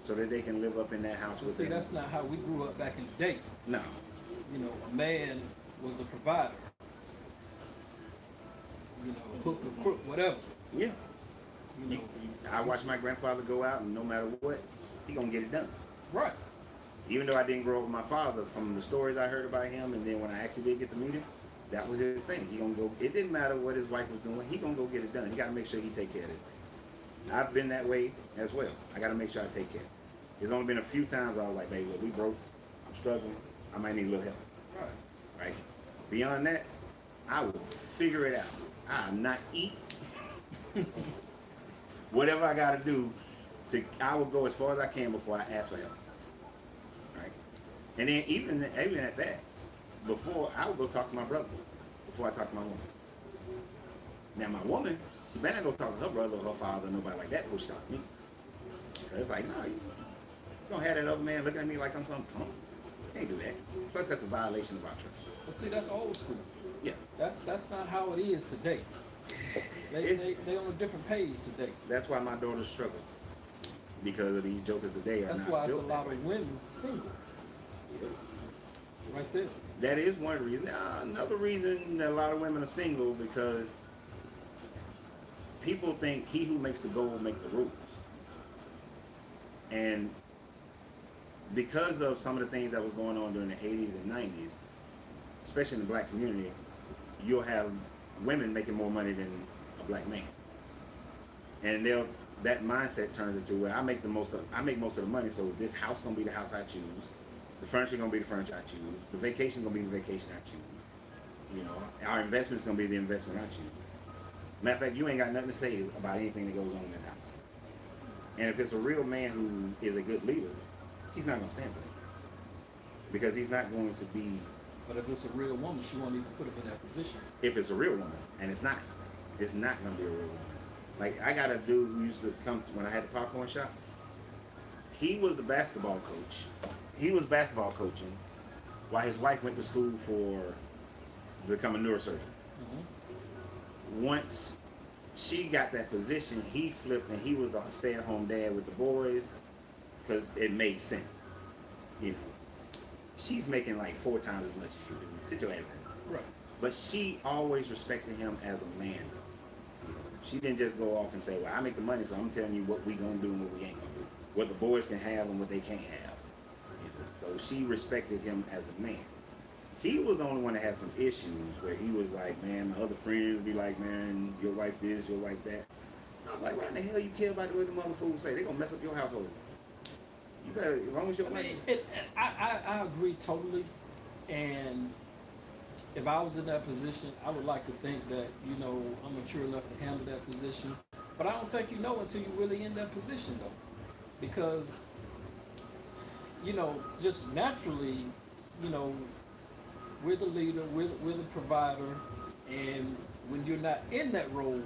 so that they can live up in that house But with see, them. that's not how we grew up back in the day. No, You know, a man was the provider. You know, hook or crook, whatever. yeah. You know, I watched my grandfather go out, and no matter what, he gonna get it done. right. Even though I didn't grow up with my father, from the stories I heard about him, and then when I actually did get to meet him, that was his thing. He gonna go. It didn't matter what his wife was doing. He gonna go get it done. He gotta make sure he take care of this thing. I've been that way as well. I gotta make sure I take care. There's only been a few times I was like, baby, look, we broke. I'm struggling. I might need a little help. Right. Right? Beyond that, I will figure it out. I'll not eat. Whatever I gotta do, I will go as far as I can before I ask for help. Right? And then even at that, before I would go talk to my brother before I talk to my woman. Now my woman, she better not go talk to her brother or her father or nobody like that before she talks to me. Cause it's like, no, you don't have that other man looking at me like I'm some punk. You can't do that. Plus that's a violation of our trust. But see, that's old school. Yeah. That's not how it is today. They on a different page today. That's why my daughters struggle. Because of these jokers today are That's not why it's a built that lot way. of women single. Right there. That is one reason. Another reason that a lot of women are single because people think he who makes the goal make the rules. And because of some of the things that was going on during the 80s and 90s, especially in the black community, you'll have women making more money than a black man. And that mindset turns into where I make most of the money, so this house gonna be the house I choose. The furniture gonna be the furniture I choose. The vacation gonna be the vacation I choose. You know, our investment's gonna be the investment I choose. Matter of fact, you ain't got nothing to say about anything that goes on in this house. And if it's a real man who is a good leader, he's not gonna stand for that. Because he's not going to be. But if it's a real woman, she won't even put him in that position. If it's a real woman, and it's not gonna be a real woman. Like I got a dude who used to come when I had the popcorn shop. He was the basketball coach. He was basketball coaching while his wife went to school to become a neurosurgeon. Mm-hmm. Once she got that position, he flipped and he was the stay-at-home dad with the boys because it made sense. You know, she's making like 4 times as much as you do. Sit your ass down. Right. But she always respected him as a man. She didn't just go off and say, well, I make the money, so I'm telling you what we gonna do and what we ain't gonna do. What the boys can have and what they can't have. You know? So she respected him as a man. He was the only one that had some issues where he was like, man, my other friends be like, man, your wife this, your wife that. I was like, why in the hell you care about what the mother fools say? They're gonna mess up your household. You better, as long as your wife. I agree totally. And if I was in that position, I would like to think that, you know, I'm mature enough to handle that position. But I don't think you know until you're really in that position, though. Because, you know, just naturally, you know, we're the leader, we're the provider, and when you're not in that role,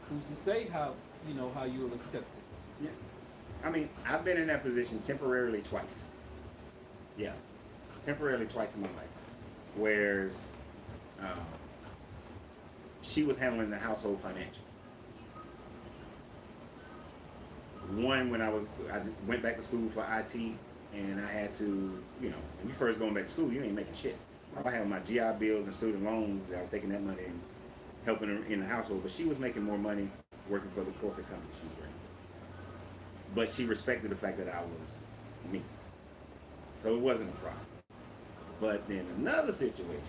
who's to say how you'll accept it? Yeah. I mean, I've been in that position temporarily twice. Yeah. Temporarily twice in my life. Whereas she was handling the household financially. One, when I went back to school for IT, and I had to, you know, when you first going back to school, you ain't making shit. I had my GI bills and student loans. I was taking that money and helping her in the household, but she was making more money working for the corporate company she was working. But she respected the fact that I was me. So it wasn't a problem. But then another situation,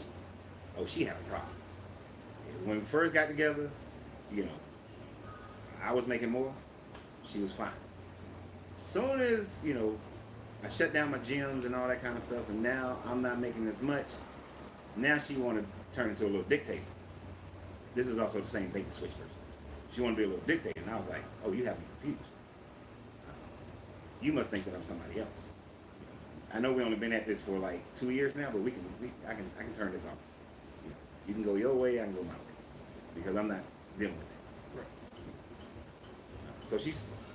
she had a problem. When we first got together, you know, I was making more, she was fine. Soon as, you know, I shut down my gyms and all that kind of stuff, and now I'm not making as much, now she want to turn into a little dictator. This is also the same bait and switch person. She want to be a little dictator, and I was like, oh, you have me confused. You must think that I'm somebody else. I know we only been at this for like 2 years now, but I can turn this off. You can go your way, I can go my way, because I'm not dealing with it. Right. So she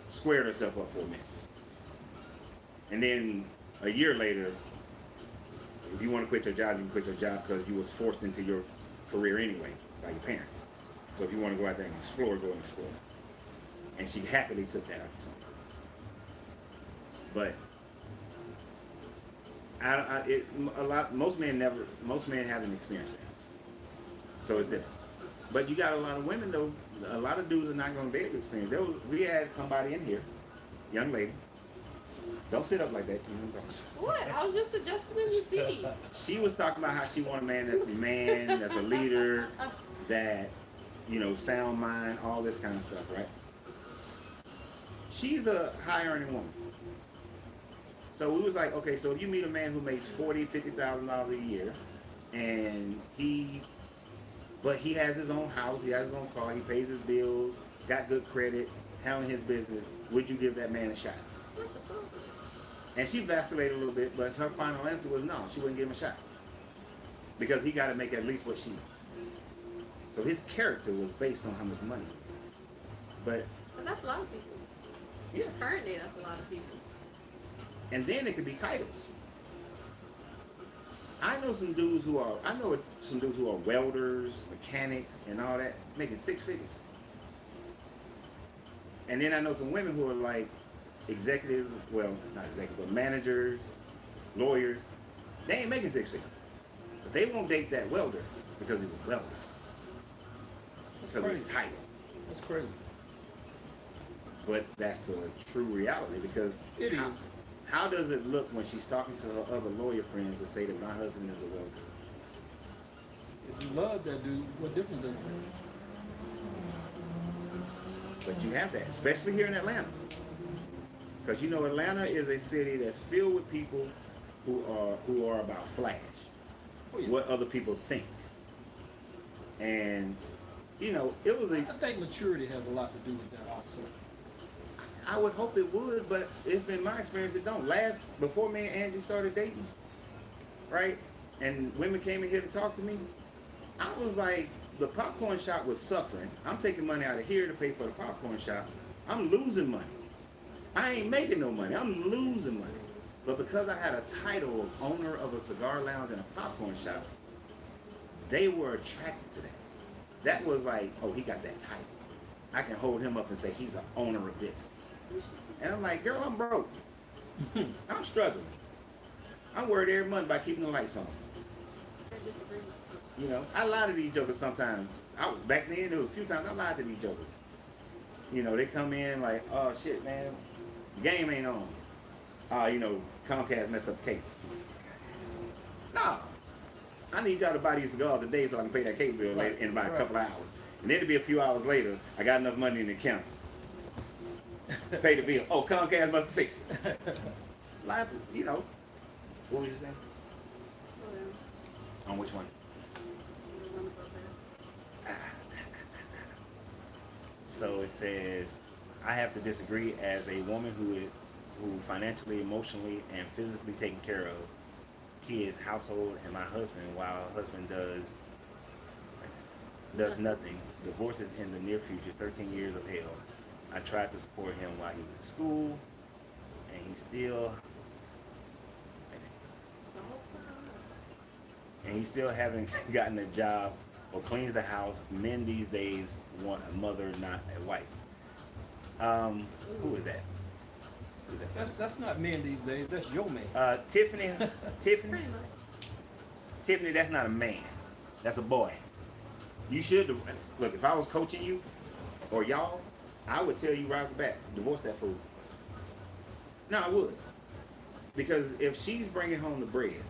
squared herself up for a minute, and then a year later, if you want to quit your job, you can quit your job because you was forced into your career anyway by your parents. So if you want to go out there and explore, go and explore. And she happily took that opportunity. But most men haven't experienced that. So it's different. But you got a lot of women though. A lot of dudes are not going to be able to experience. We had somebody in here, young lady. Don't sit up like that. What? I was just adjusting in the seat. She was talking about how she want a man that's a leader, that, sound mind, all this kind of stuff, right? She's a high earning woman. So we was like, okay, so if you meet a man who makes $40,000-$50,000 a year, and he has his own house, he has his own car, he pays his bills, got good credit, handling his business, would you give that man a shot? And she vacillated a little bit, but her final answer was no, she wouldn't give him a shot. Because he got to make at least what she makes. So his character was based on how much money. But that's a lot of people. Yeah. Currently, that's a lot of people. And then it could be titles. I know some dudes who are welders, mechanics, and all that, making six figures. And then I know some women who are like executives, well, not executives, but managers, lawyers. They ain't making six figures. But they won't date that welder because he's a welder. Because of his title. That's crazy. But that's a true reality because It is. How does it look when she's talking to her other lawyer friends to say that my husband is a welder? If you love that dude, what difference does it make? But you have that, especially here in Atlanta. Because Atlanta is a city that's filled with people who are about flash, Oh, yeah. what other people think. And it was I think maturity has a lot to do with that also. I would hope it would, but it's been my experience it don't. Before me and Angie started dating, right? And women came in here to talk to me, I was like, the popcorn shop was suffering. I'm taking money out of here to pay for the popcorn shop. I'm losing money. I ain't making no money. I'm losing money. But because I had a title of owner of a cigar lounge and a popcorn shop, they were attracted to that. That was like, oh, he got that title. I can hold him up and say he's the owner of this. And I'm like, girl, I'm broke. I'm struggling. I'm worried every month about keeping the lights on. I lie to these jokers sometimes. Back then, there was a few times I lied to these jokers. They come in like, oh shit, man, the game ain't on. Comcast messed up the cable. No, I need y'all to buy these cigars today so I can pay that cable bill in about a couple of hours. And then it'll be a few hours later, I got enough money in the account. Pay the bill. Oh, Comcast must have fixed it. What was you saying? On which one? So it says, I have to disagree as a woman who financially, emotionally, and physically taking care of kids, household, and my husband while her husband does nothing. Divorce is in the near future, 13 years of hell. I tried to support him while he was in school, and he still haven't gotten a job or cleans the house. Men these days want a mother, not a wife. Who is that? That's not men these days. That's your man. Tiffany, Pretty much. Tiffany, that's not a man. That's a boy. You should look. If I was coaching you or y'all, I would tell you right off the bat, divorce that fool. No, I would. Because if she's bringing home the bread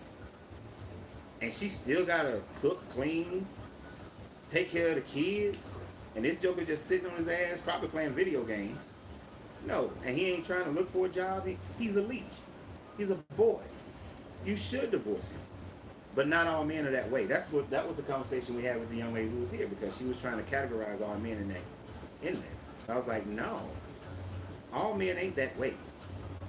and she still gotta cook, clean, take care of the kids, and this joker just sitting on his ass, probably playing video games. No, and he ain't trying to look for a job. He's a leech. He's a boy. You should divorce him. But not all men are that way. That was the conversation we had with the young lady who was here, because she was trying to categorize all men in there. I was like, no, all men ain't that way.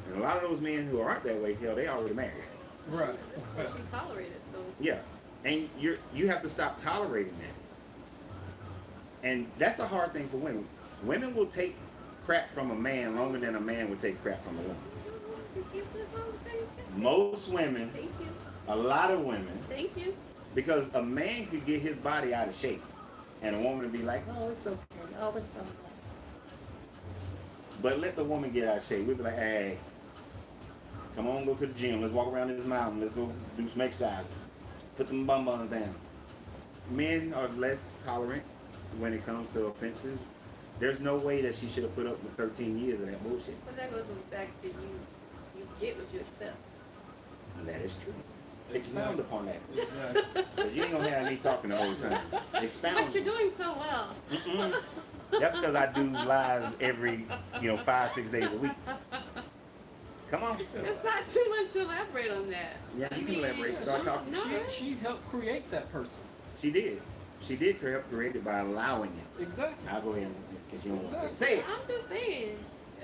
And a lot of those men who aren't that way, hell, they already married. Right. We tolerate it, so. Yeah, and you have to stop tolerating that. And that's a hard thing for women. Women will take crap from a man longer than a man would take crap from a woman. Most women, Thank you. a lot of women, Thank you. because a man could get his body out of shape. And a woman would be like, oh, it's okay. Oh, it's okay. But let the woman get out of shape. We'd be like, hey, come on, go to the gym. Let's walk around this mountain. Let's go do some exercises. Put them bum buns down. Men are less tolerant when it comes to offenses. There's no way that she should have put up with 13 years of that bullshit. But that goes back to you get what you accept. And that is true. Expound upon that. Exactly. Because you ain't gonna have me talking the whole time. Expound. But you're doing so well. Mm-mm. That's because I do lives every, 5-6 days a week. Come on. It's not too much to elaborate on that. Yeah, you can elaborate. Start talking. She helped create that person. She did. She did help create it by allowing it. Exactly. I'll go ahead and since you don't want to Exactly. say it. I'm just saying.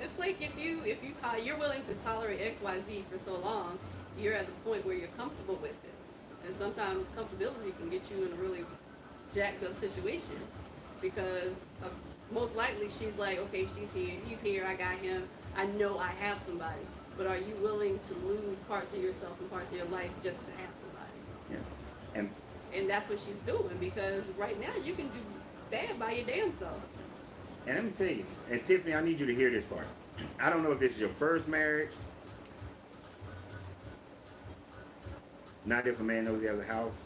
It's like if you're willing to tolerate XYZ for so long, you're at the point where you're comfortable with it. And sometimes comfortability can get you in a really jacked up situation because most likely she's like, okay, he's here, I got him, I know I have somebody. But are you willing to lose parts of yourself and parts of your life just to have somebody? Yeah. And that's what she's doing because right now you can do bad by your damn self. And let me tell you, and Tiffany, I need you to hear this part. I don't know if this is your first marriage. Not if a man knows he has a house,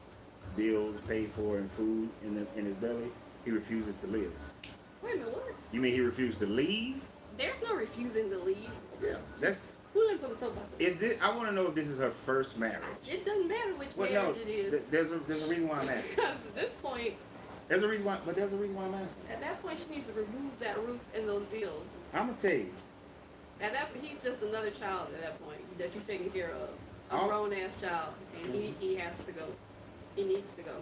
bills paid for, and food in his belly, he refuses to live. Wait a minute, what? You mean he refused to leave? There's no refusing to leave. Yeah. That's. Who didn't put a soap on? Is this? I want to know if this is her first marriage. It doesn't matter which Well, marriage no, it is. there's a reason why I'm asking. Because at this point, There's a reason why I'm asking. at that point, she needs to remove that roof and those bills. I'm gonna tell you. At that, he's just another child at that point that you're taking care of. A Oh. grown ass child, and he has to go. He needs to go.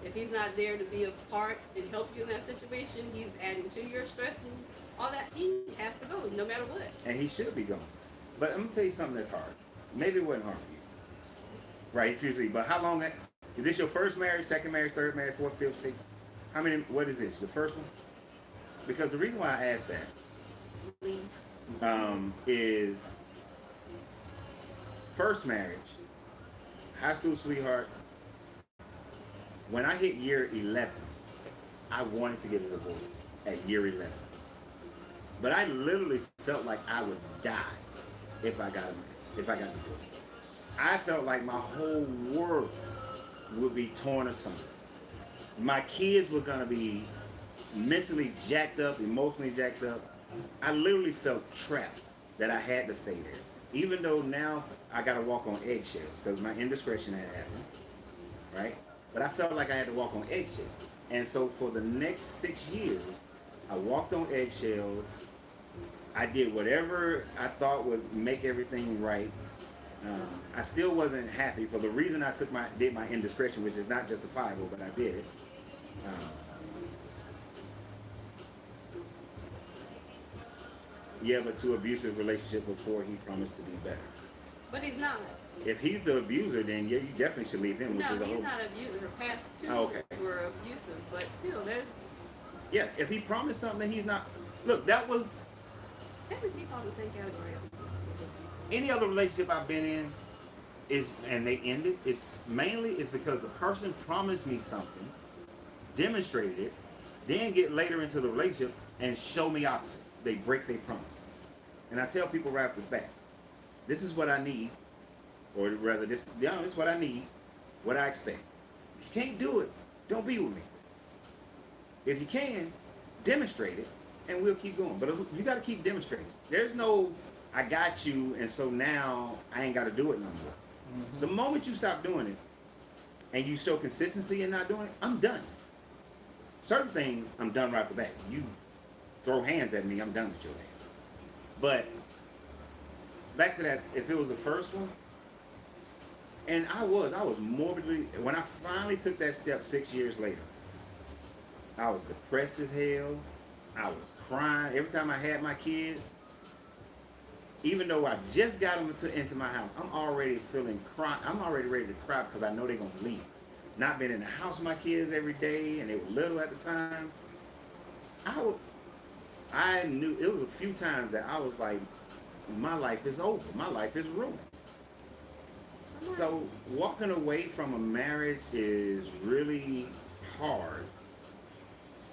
If he's not there to be a part and help you in that situation, he's adding to your stress and all that. He has to go, no matter what. And he should be gone. But I'm gonna tell you something that's hard. Maybe it wasn't hard for you. Right, usually. But how long is this your first marriage, second marriage, third marriage, fourth, fifth, sixth? How many what is this? The first one? Because the reason why I asked that Leave. is first marriage, high school sweetheart. When I hit year 11, I wanted to get a divorce at year 11. But I literally felt like I would die if I got divorced. I felt like my whole world would be torn asunder. My kids were gonna be mentally jacked up, emotionally jacked up. I literally felt trapped that I had to stay there. Even though now I gotta walk on eggshells because my indiscretion had happened, right? But I felt like I had to walk on eggshells. And so for the next 6 years, I walked on eggshells. I did whatever I thought would make everything right. I still wasn't happy for the reason I did my indiscretion, which is not justifiable, but I did it. Yeah, but to abusive relationship before he promised to be better. But he's not. If he's the abuser, then yeah, you definitely should leave him. Which No, is a he's whole. not abusive. Her past two Okay. were abusive, but still, there's Yeah, if he promised something, he's not. Look, that was technically fall in the same category. any other relationship I've been in and they ended. It's because the person promised me something, demonstrated it, then get later into the relationship and show me opposite. They break their promise. And I tell people right off the bat, this is what I need, or rather, this is what I need, what I expect. If you can't do it, don't be with me. If you can, demonstrate it, and we'll keep going. But you got to keep demonstrating. There's no, I got you, and so now I ain't got to do it no more. Mm-hmm. The moment you stop doing it, and you show consistency in not doing it, I'm done. Certain things, I'm done right off the bat. You throw hands at me, I'm done with your hands. But back to that, if it was the first one, and I was morbidly, when I finally took that step 6 years later, I was depressed as hell. I was crying. Every time I had my kids, even though I just got them into my house, I'm already feeling cry. I'm already ready to cry because I know they're going to leave. Not been in the house with my kids every day, and they were little at the time. I knew, it was a few times that I was like, my life is over. My life is ruined. So walking away from a marriage is really hard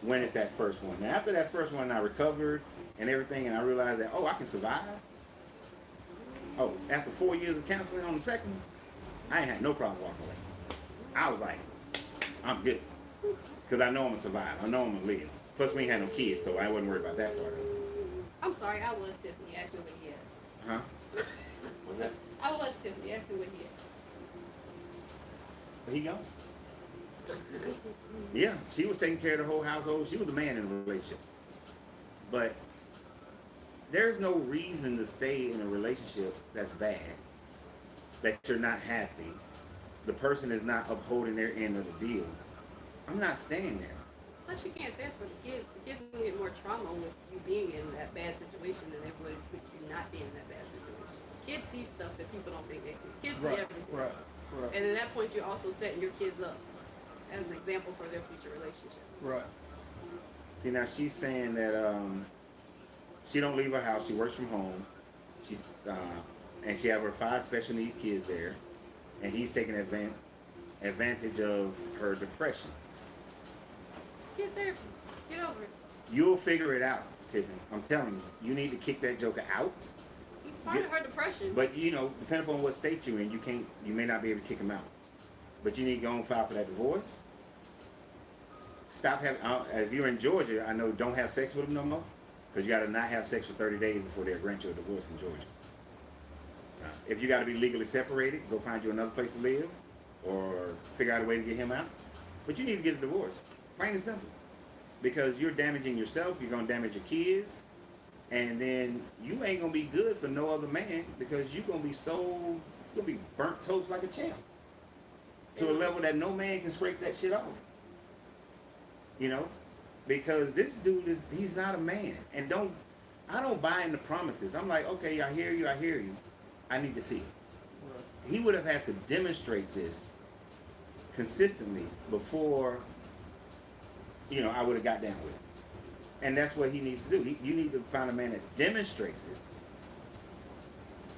when it's that first one. Now, after that first one, I recovered and everything, and I realized that, oh, I can survive. Oh, after 4 years of counseling on the second one, I ain't had no problem walking away. I was like, I'm good. Because I know I'm going to survive. I know I'm going to live. Plus, we ain't had no kids, so I wasn't worried about that part of it. I'm sorry, I was Tiffany. Ask me what he had. Huh? What's that? I was Tiffany. Ask me what he had. But he gone. Yeah, she was taking care of the whole household. She was the man in the relationship. But there's no reason to stay in a relationship that's bad, that you're not happy. The person is not upholding their end of the deal. I'm not staying there. Plus, you can't say it for the kids. The kids will get more trauma with you being in that bad situation than they would with you not being in that bad situation. Kids see stuff that people don't think they see. Kids see everything. Right. And at that point, you're also setting your kids up as an example for their future relationship. Right. See, now she's saying that she don't leave her house. She works from home. She and she have her 5 special needs kids there, and he's taking advantage of her depression. Get therapy. Get over it. You'll figure it out, Tiffany. I'm telling you. You need to kick that joker out. He's part of her depression. But you know, depending upon what state you're in, you may not be able to kick him out. But you need to go and file for that divorce. Stop having. If you're in Georgia, I know don't have sex with him no more, because you got to not have sex for 30 days before they'll grant you a divorce in Georgia. If you got to be legally separated, go find you another place to live, or figure out a way to get him out. But you need to get a divorce, plain and simple, because you're damaging yourself. You're gonna damage your kids, and then you ain't gonna be good for no other man, because you're gonna be burnt toast like a champ, to a level that no man can scrape that shit off. You know, because this dude he's not a man, and I don't buy into promises. I'm like, okay, I hear you. I need to see it. He would have had to demonstrate this consistently before, you know, I would have got down with it. And that's what he needs to do. You need to find a man that demonstrates it.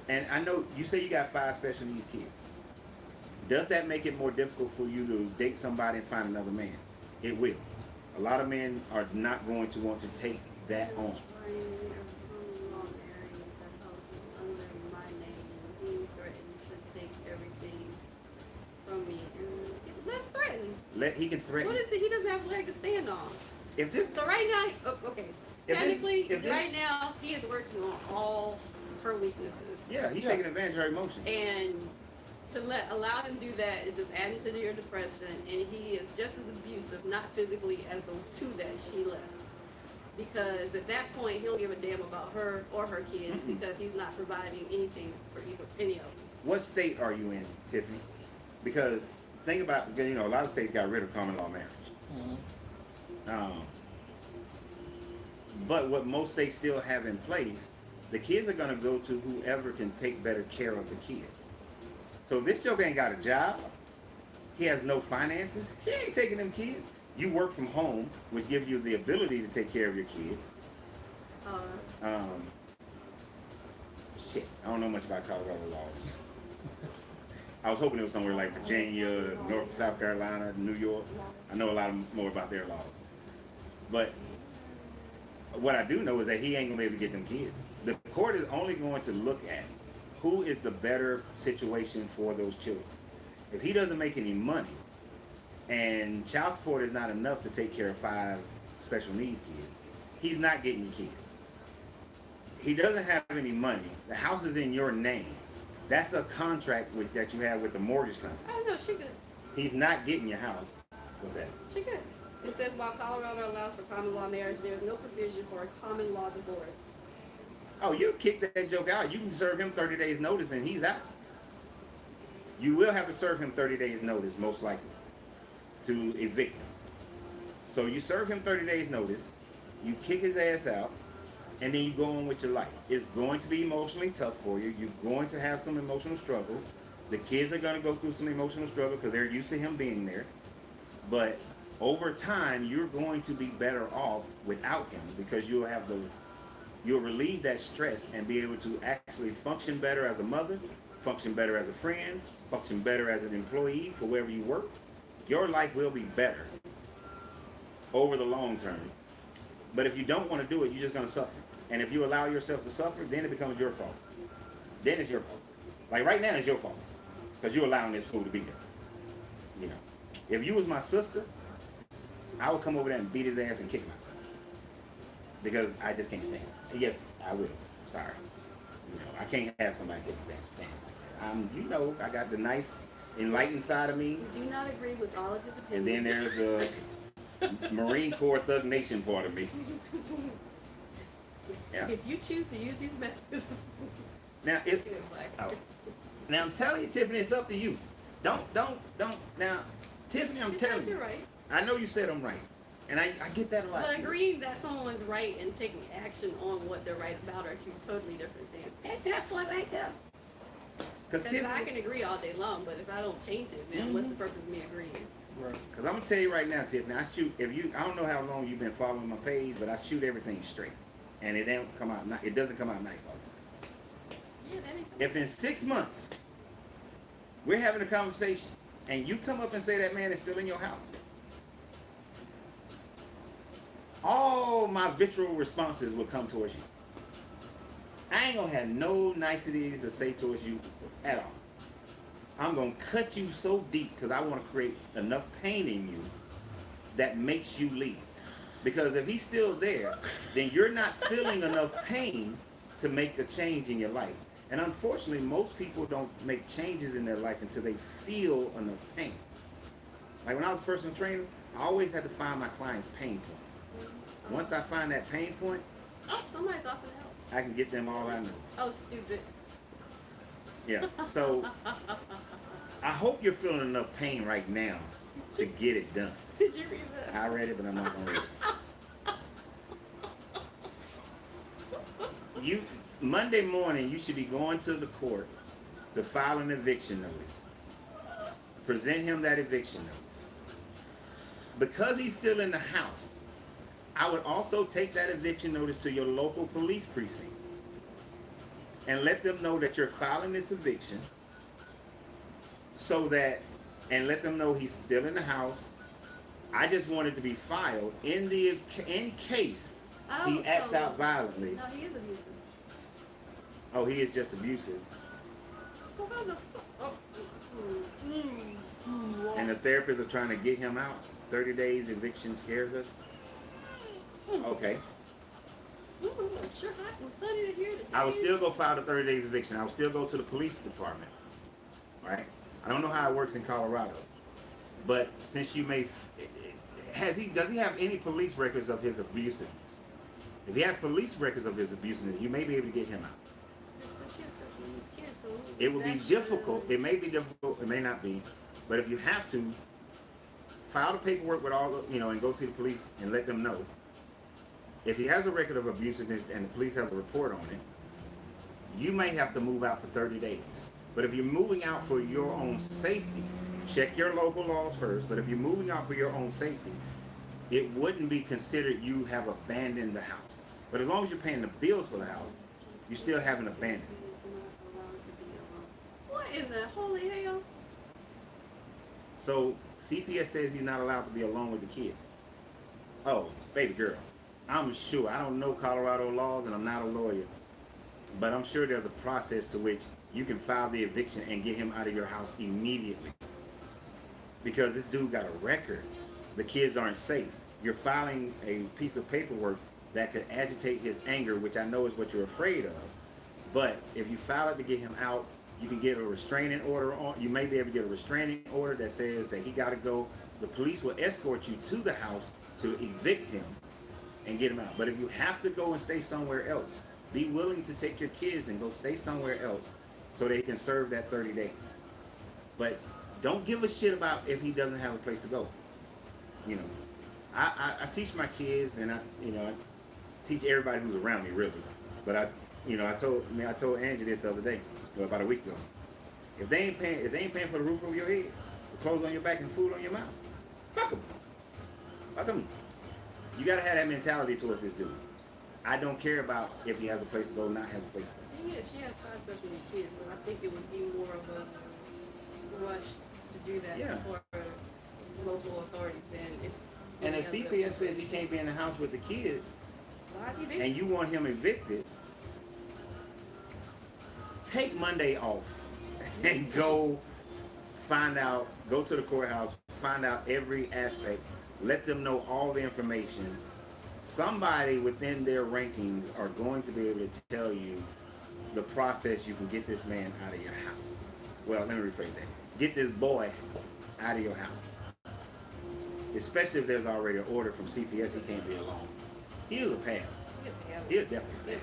And I know you say you got 5 special needs kids. Does that make it more difficult for you to date somebody and find another man? It will. A lot of men are not going to want to take that on. He can threaten. What is it? He doesn't have a leg to stand on. If this, So right now, okay. Technically, right now, he is working on all her weaknesses. yeah, he's taking advantage of her emotion. And to allow him to do that is just adding to your depression, and he is just as abusive, not physically, as the 2 that she left. Because at that point, he don't give a damn about her or her kids because he's not providing anything for any of them. What state are you in, Tiffany? Because think about, you know, a lot of states got rid of common law marriage. But what most states still have in place, the kids are going to go to whoever can take better care of the kids. So if this joker ain't got a job, he has no finances, he ain't taking them kids. You work from home, which gives you the ability to take care of your kids. Shit, I don't know much about Colorado laws. I was hoping it was somewhere like Virginia, South Carolina, New York. I know a lot more about their laws. But what I do know is that he ain't gonna be able to get them kids. The court is only going to look at who is the better situation for those children. If he doesn't make any money, and child support is not enough to take care of 5 special needs kids, he's not getting your kids. He doesn't have any money. The house is in your name. That's a contract that you have with the mortgage company. I know, she good. He's not getting your house. What's that? She good. It says while Colorado allows for common law marriage, there is no provision for a common law divorce. Oh, you kick that joke out. You can serve him 30 days notice and he's out. You will have to serve him 30 days notice, most likely, to evict him. So you serve him 30 days notice, you kick his ass out, and then you go on with your life. It's going to be emotionally tough for you. You're going to have some emotional struggle. The kids are going to go through some emotional struggle because they're used to him being there. But over time, you're going to be better off without him because you'll relieve that stress and be able to actually function better as a mother, function better as a friend, function better as an employee for wherever you work. Your life will be better over the long term. But if you don't want to do it, you're just going to suffer. And if you allow yourself to suffer, then it becomes your fault. Then it's your fault. Like right now, it's your fault because you're allowing this fool to be there. You know, if you was my sister, I would come over there and beat his ass and kick him out because I just can't stand it. Yes, I will. Sorry. You know, I can't have somebody take advantage of family. You know, I got the nice, enlightened side of me. We do not agree with all of his opinions. And then there's the Marine Corps Thug Nation part of me. Yeah. If you choose to use these methods. Now, now I'm telling you, Tiffany, it's up to you. Don't. Now, Tiffany, I'm telling you. You're right. I know you said I'm right. And I get that a lot. But agreeing that someone's right and taking action on what they're right about are two totally different things. Take that point right there. Because I can agree all day long, but if I don't change it, then what's the purpose of me agreeing? Right. Because I'm going to tell you right now, Tiffany, I don't know how long you've been following my page, but I shoot everything straight. And it doesn't come out nice all the time. Yeah, that ain't If in 6 months we're having a conversation and you come up and say that man is still in your house, all my vitriol responses will come towards you. I ain't gonna have no niceties to say towards you at all. I'm gonna cut you so deep because I want to create enough pain in you that makes you leave. Because if he's still there, then you're not feeling enough pain to make a change in your life. And unfortunately, most people don't make changes in their life until they feel enough pain. Like when I was a personal trainer, I always had to find my client's pain point. Once I find that pain point, somebody's offering help. I can get them all I know. Oh, stupid. Yeah. So I hope you're feeling enough pain right now to get it done. Did you read that? I read it, but I'm not gonna read it. Monday morning, you should be going to the court to file an eviction notice. Present him that eviction notice. Because he's still in the house, I would also take that eviction notice to your local police precinct and let them know that you're filing this eviction and let them know he's still in the house. I just want it to be filed in case he acts out violently. No, he is abusive. Oh, he is just abusive. So how the fuck? And the therapists are trying to get him out. 30 days eviction scares us. Okay. It's sure hot and sunny to hear today. I would still go file the 30 days eviction. I would still go to the police department. Right? I don't know how it works in Colorado. But since you may... does he have any police records of his abusiveness? If he has police records of his abusiveness, you may be able to get him out. It will be difficult. It may be difficult. It may not be. But if you have to, file the paperwork with and go see the police and let them know. If he has a record of abusiveness and the police has a report on it, you may have to move out for 30 days. But if you're moving out for your own safety, check your local laws first. But if you're moving out for your own safety, it wouldn't be considered you have abandoned the house. But as long as you're paying the bills for the house, you still haven't abandoned it. What in the holy hell? So CPS says he's not allowed to be alone with the kid. Oh, baby girl. I'm sure. I don't know Colorado laws and I'm not a lawyer. But I'm sure there's a process to which you can file the eviction and get him out of your house immediately. Because this dude got a record. The kids aren't safe. You're filing a piece of paperwork that could agitate his anger, which I know is what you're afraid of. But if you file it to get him out, you can get a restraining order on. You may be able to get a restraining order that says that he got to go. The police will escort you to the house to evict him and get him out. But if you have to go and stay somewhere else, be willing to take your kids and go stay somewhere else so they can serve that 30 days. But don't give a shit about if he doesn't have a place to go. You know, I teach my kids and I teach everybody who's around me really. But I told Angie this the other day, about a week ago. If they ain't paying for the roof over your head, the clothes on your back and food on your mouth, fuck them. Fuck them. You gotta have that mentality towards this dude. I don't care about if he has a place to go, not has a place to go. Yeah, she has 5 special needs kids, so I think it would be more of a rush to do that for local authorities than if And if CPS says he can't be in the house with the kids, why is he there? and you want him evicted, take Monday off and go to the courthouse, find out every aspect, let them know all the information. Somebody within their rankings are going to be able to tell you the process you can get this man out of your house. Well, let me rephrase that. Get this boy out of your house. Especially if there's already an order from CPS, he can't be alone. He'll pass. He'll definitely pass.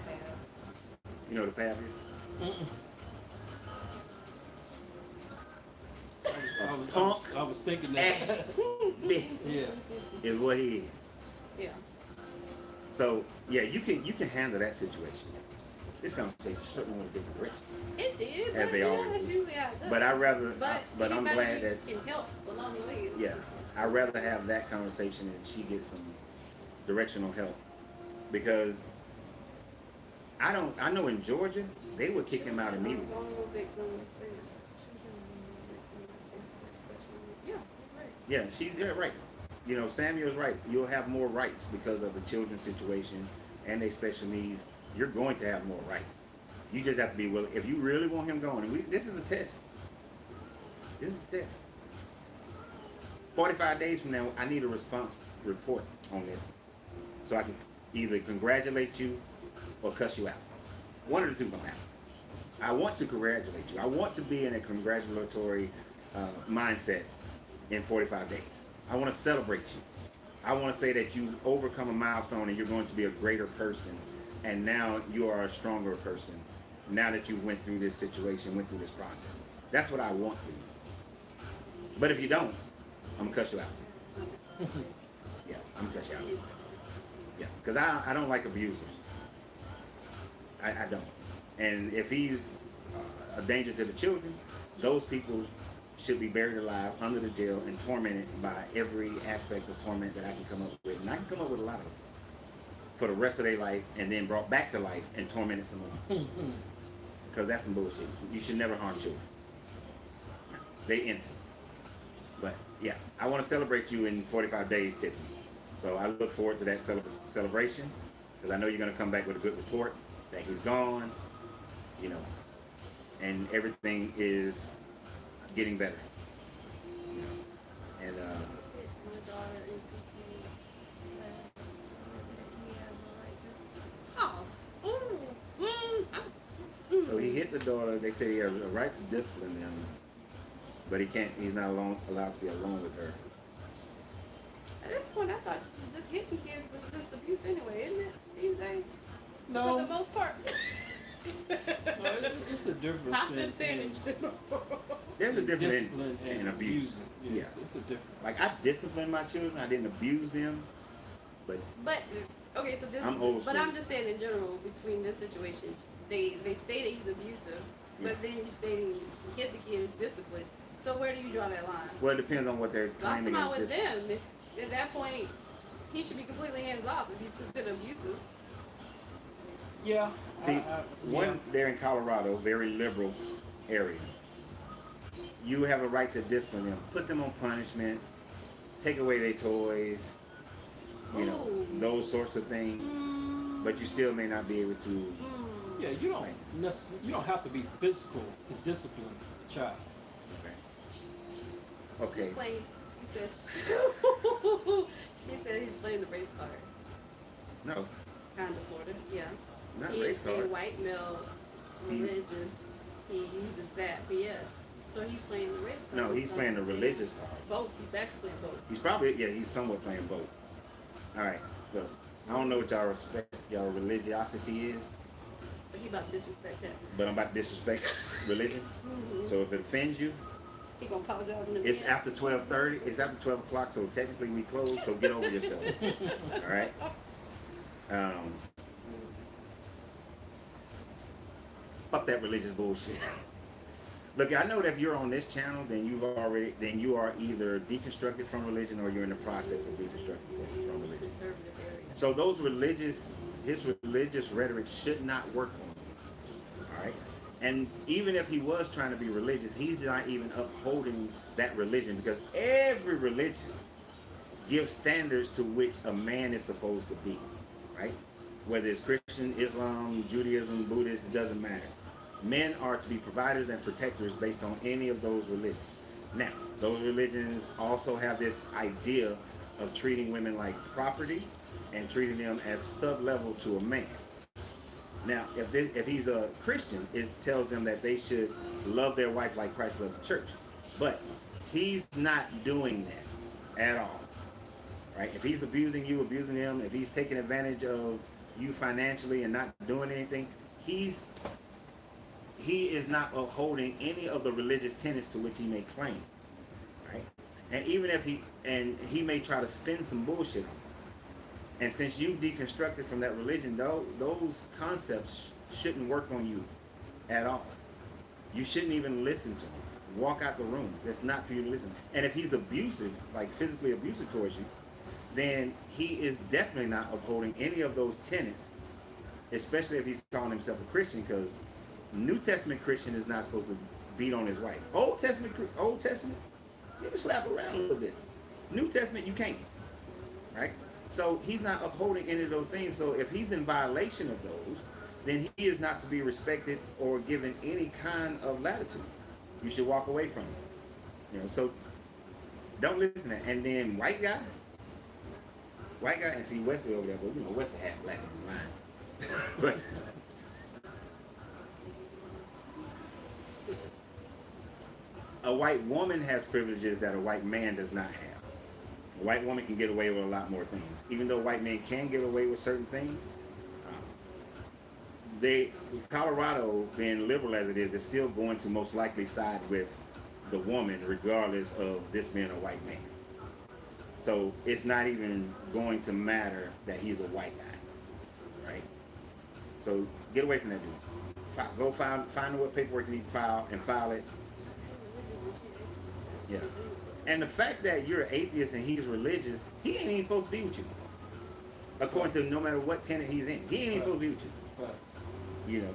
You know the path is? I was thinking that. Yeah. Is what he is. Yeah. So yeah, you can handle that situation. This conversation certainly went a different direction. It did. As But they you know, always that's do. usually how it does. But But I'm glad that can help along the way. yeah, I'd rather have that conversation and she gets some directional help, because I know in Georgia they would kick him out immediately. Yeah, Yeah, right. You know, Samuel's right. You'll have more rights because of the children's situation and their special needs. You're going to have more rights. You just have to be willing. If you really want him going, and this is a test. This is a test. 45 days from now, I need a response report on this, so I can either congratulate you or cuss you out. One of the two gonna happen. I want to congratulate you. I want to be in a congratulatory mindset in 45 days. I want to celebrate you. I want to say that you've overcome a milestone and you're going to be a greater person, and now you are a stronger person now that you went through this situation, went through this process. That's what I want for you. But if you don't, I'm gonna cuss you out. Yeah, I'm gonna cuss you out. Yeah, because I don't like abusers. I don't. And if he's a danger to the children, those people should be buried alive under the jail and tormented by every aspect of torment that I can come up with. And I can come up with a lot of them for the rest of their life, and then brought back to life and tormented some more. Because that's some bullshit. You should never harm children. They innocent. But yeah, I want to celebrate you in 45 days, Tiffany. So I look forward to that celebration, because I know you're going to come back with a good report that he's gone, you know, and everything is getting better. You know, and so he hit the daughter. They say he has a right to discipline them, but he can't. He's not allowed to be alone with her. At this point, I thought just hitting kids was just abuse anyway, isn't it? These days, No, for the most part. it's a difference I'm just saying in general. There's a difference discipline in and abuse. abusing. Yeah. Yes, it's a difference. Like I disciplined my children. I didn't abuse them, but But okay, so this. I'm old But school. I'm just saying in general between this situation, they stated he's abusive, but then you stating you hit the kid is discipline. So where do you draw that line? well, it depends on what they're I'm claiming. talking about is with them. If at that point he should be completely hands off if he's considered abusive. Yeah. See, they're in Colorado, very liberal area. You have a right to discipline them, put them on punishment, take away their toys, you know, Ooh. those sorts of things. But you still may not be able to. Yeah, you don't have to be physical to discipline a child. Okay. He's playing, he says, she said he's playing the race card. No, Kind of, sort of, yeah. not He race is a card. white male, religious. He uses that, but yeah. So he's playing the race card. No, he's playing the religious card. Both. He's actually playing both. He's probably, he's somewhat playing both. All right, look, I don't know what y'all religiosity is, But he about to disrespect that. but I'm about to disrespect religion. So if it offends you, He gonna apologize in the it's end. after 12:30. It's after 12 o'clock, so technically we close. So get over yourself. All right. Fuck that religious bullshit. Look, I know that if you're on this channel, then you are either deconstructed from religion or you're in the process of deconstructing from religion. Conservative area. So his religious rhetoric should not work on you. All right. And even if he was trying to be religious, he's not even upholding that religion, because every religion give standards to which a man is supposed to be, right? Whether it's Christian, Islam, Judaism, Buddhist, it doesn't matter. Men are to be providers and protectors based on any of those religions. Now, those religions also have this idea of treating women like property and treating them as sub-level to a man. Now, if he's a Christian, it tells them that they should love their wife like Christ loved the church. But he's not doing that at all, right? If he's abusing you, abusing him, if he's taking advantage of you financially and not doing anything, he is not upholding any of the religious tenets to which he may claim, right? And even if he may try to spin some bullshit on you. And since you've deconstructed from that religion, those concepts shouldn't work on you at all. You shouldn't even listen to him. Walk out the room. That's not for you to listen. And if he's abusive, like physically abusive towards you, then he is definitely not upholding any of those tenets, especially if he's calling himself a Christian, because New Testament Christian is not supposed to beat on his wife. Old Testament, you can slap around a little bit. New Testament, you can't, right? So he's not upholding any of those things. So if he's in violation of those, then he is not to be respected or given any kind of latitude. You should walk away from him. So don't listen to that. And then white guy, and see Wesley over there, but Wesley half black in his mind. But a white woman has privileges that a white man does not have. A white woman can get away with a lot more things. Even though white men can get away with certain things, Colorado, being liberal as it is still going to most likely side with the woman regardless of this being a white man. So it's not even going to matter that he's a white guy, right? So get away from that dude. Go find what paperwork you need to file and file it. Yeah. And the fact that you're an atheist and he's religious, he ain't even supposed to be with you. According to no matter what tenet he's in, he ain't even supposed to be with you.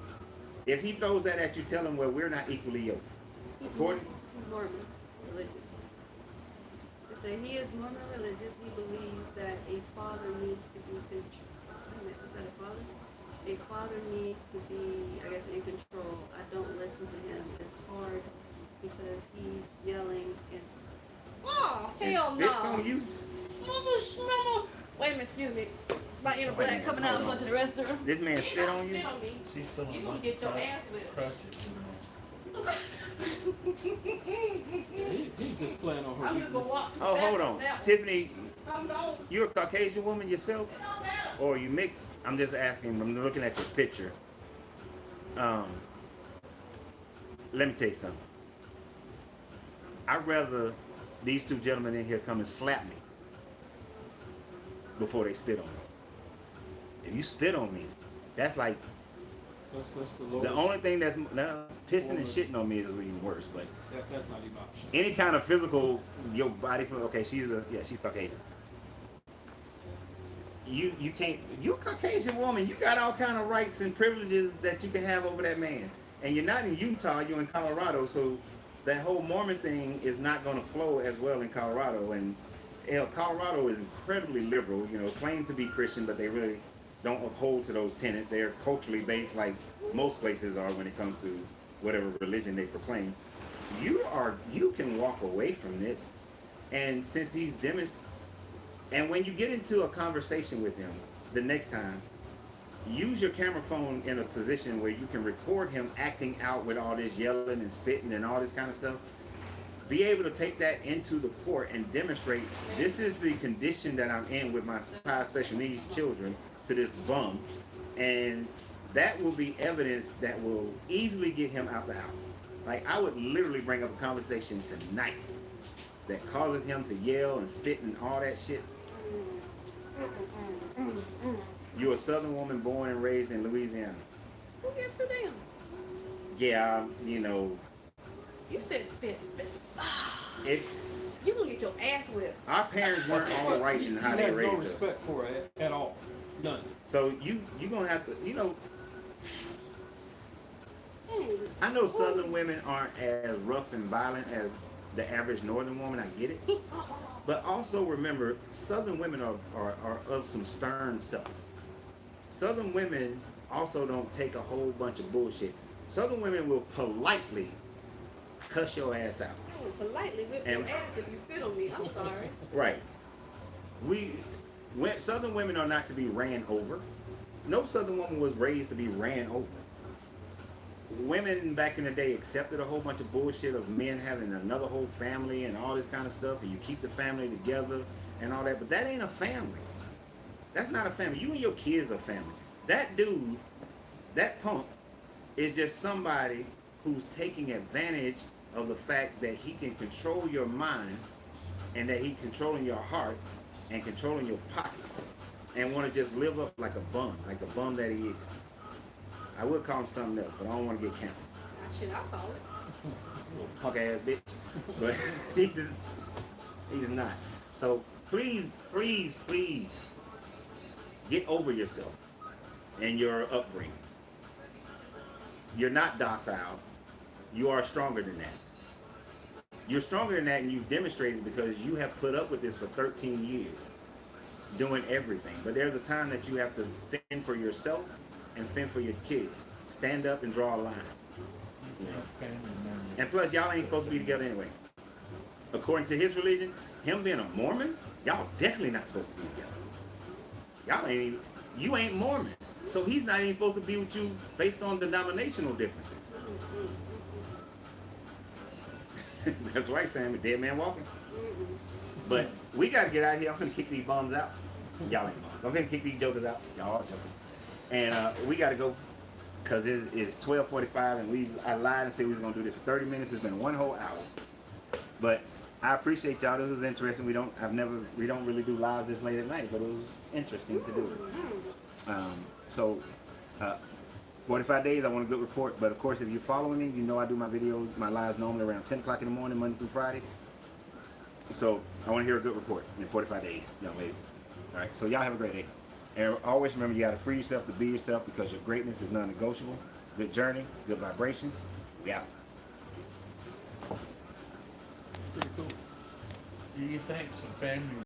If he throws that at you, tell him, well, we're not equally yoked. According, he's Mormon religious. They say he is Mormon religious. He believes that a father needs to be is that a father? A father needs to be, I guess, in control. I don't listen to him. It's hard because he's yelling and oh, hell no. Spits on you? Wait a minute, excuse me. My inner black coming out and going to the restroom. This man spit on you? Spit on me. You gonna get your ass whipped. He's just playing on her I'm just gonna walk. Oh, hold on. Tiffany, I'm gone. you're a Caucasian woman yourself? Or are you mixed? I'm just asking. I'm looking at your picture. Let me tell you something. I'd rather these two gentlemen in here come and slap me before they spit on me. If you spit on me, that's like that's the only thing that's pissing and shitting on me is even worse. But that's not even option. any kind of physical, your body. Okay, she's Caucasian. You can't. You're a Caucasian woman. You got all kind of rights and privileges that you can have over that man. And you're not in Utah. You're in Colorado. So that whole Mormon thing is not going to flow as well in Colorado. And Colorado is incredibly liberal. Claim to be Christian, but they really don't uphold to those tenets. They're culturally based, like most places are when it comes to whatever religion they proclaim. You can walk away from this, and since he's and when you get into a conversation with him the next time, use your camera phone in a position where you can record him acting out with all this yelling and spitting and all this kind of stuff. Be able to take that into the court and demonstrate this is the condition that I'm in with my 5 special needs children to this bum, and that will be evidence that will easily get him out the house. Like, I would literally bring up a conversation tonight that causes him to yell and spit and all that shit. You're a Southern woman born and raised in Louisiana. Who gives two damns? Yeah, You said spit. If You gonna get your ass whipped. our parents weren't all right in how He they has no raised us. respect for it at all. None. So you gonna have to, I know Southern women aren't as rough and violent as the average northern woman, I get it. But also remember, southern women are of some stern stuff. Southern women also don't take a whole bunch of bullshit. Southern women will politely cuss your ass out. Oh, politely whip your ass if you spit on me. I'm sorry. Right. Southern women are not to be ran over. No southern woman was raised to be ran over. Women back in the day accepted a whole bunch of bullshit of men having another whole family and all this kind of stuff, and you keep the family together and all that, but that ain't a family. That's not a family. You and your kids are family. That dude, that punk, is just somebody who's taking advantage of the fact that he can control your mind and that he's controlling your heart and controlling your pocket and want to just live up like the bum that he is. I would call him something else, but I don't want to get canceled. Shit, I'll call it. Punk ass bitch. But he's not. So please, please, please get over yourself and your upbringing. You're not docile. You are stronger than that. You're stronger than that, and you've demonstrated because you have put up with this for 13 years, doing everything. But there's a time that you have to fend for yourself and fend for your kids. Stand up and draw a line. You know? And plus, y'all ain't supposed to be together anyway. According to his religion, him being a Mormon, y'all definitely not supposed to be together. Y'all ain't even, you ain't Mormon. So he's not even supposed to be with you based on denominational differences. That's right, Sam, a dead man walking. But we gotta get out of here. I'm gonna kick these bums out. Y'all ain't bums. I'm gonna kick these jokers out. Y'all are jokers. And we gotta go because it's 12:45 and I lied and said we was gonna do this for 30 minutes. It's been one whole hour. But I appreciate y'all. This was interesting. We don't really do lives this late at night, but it was interesting to do. 45 days, I want a good report. But of course, if you're following me, you know I do my videos, my lives normally around 10 o'clock in the morning, Monday through Friday. So I want to hear a good report in 45 days, young lady. All right, so y'all have a great day. And always remember, you got to free yourself to be yourself because your greatness is non-negotiable. Good journey, good vibrations. We out. It's pretty cool. Do you think some family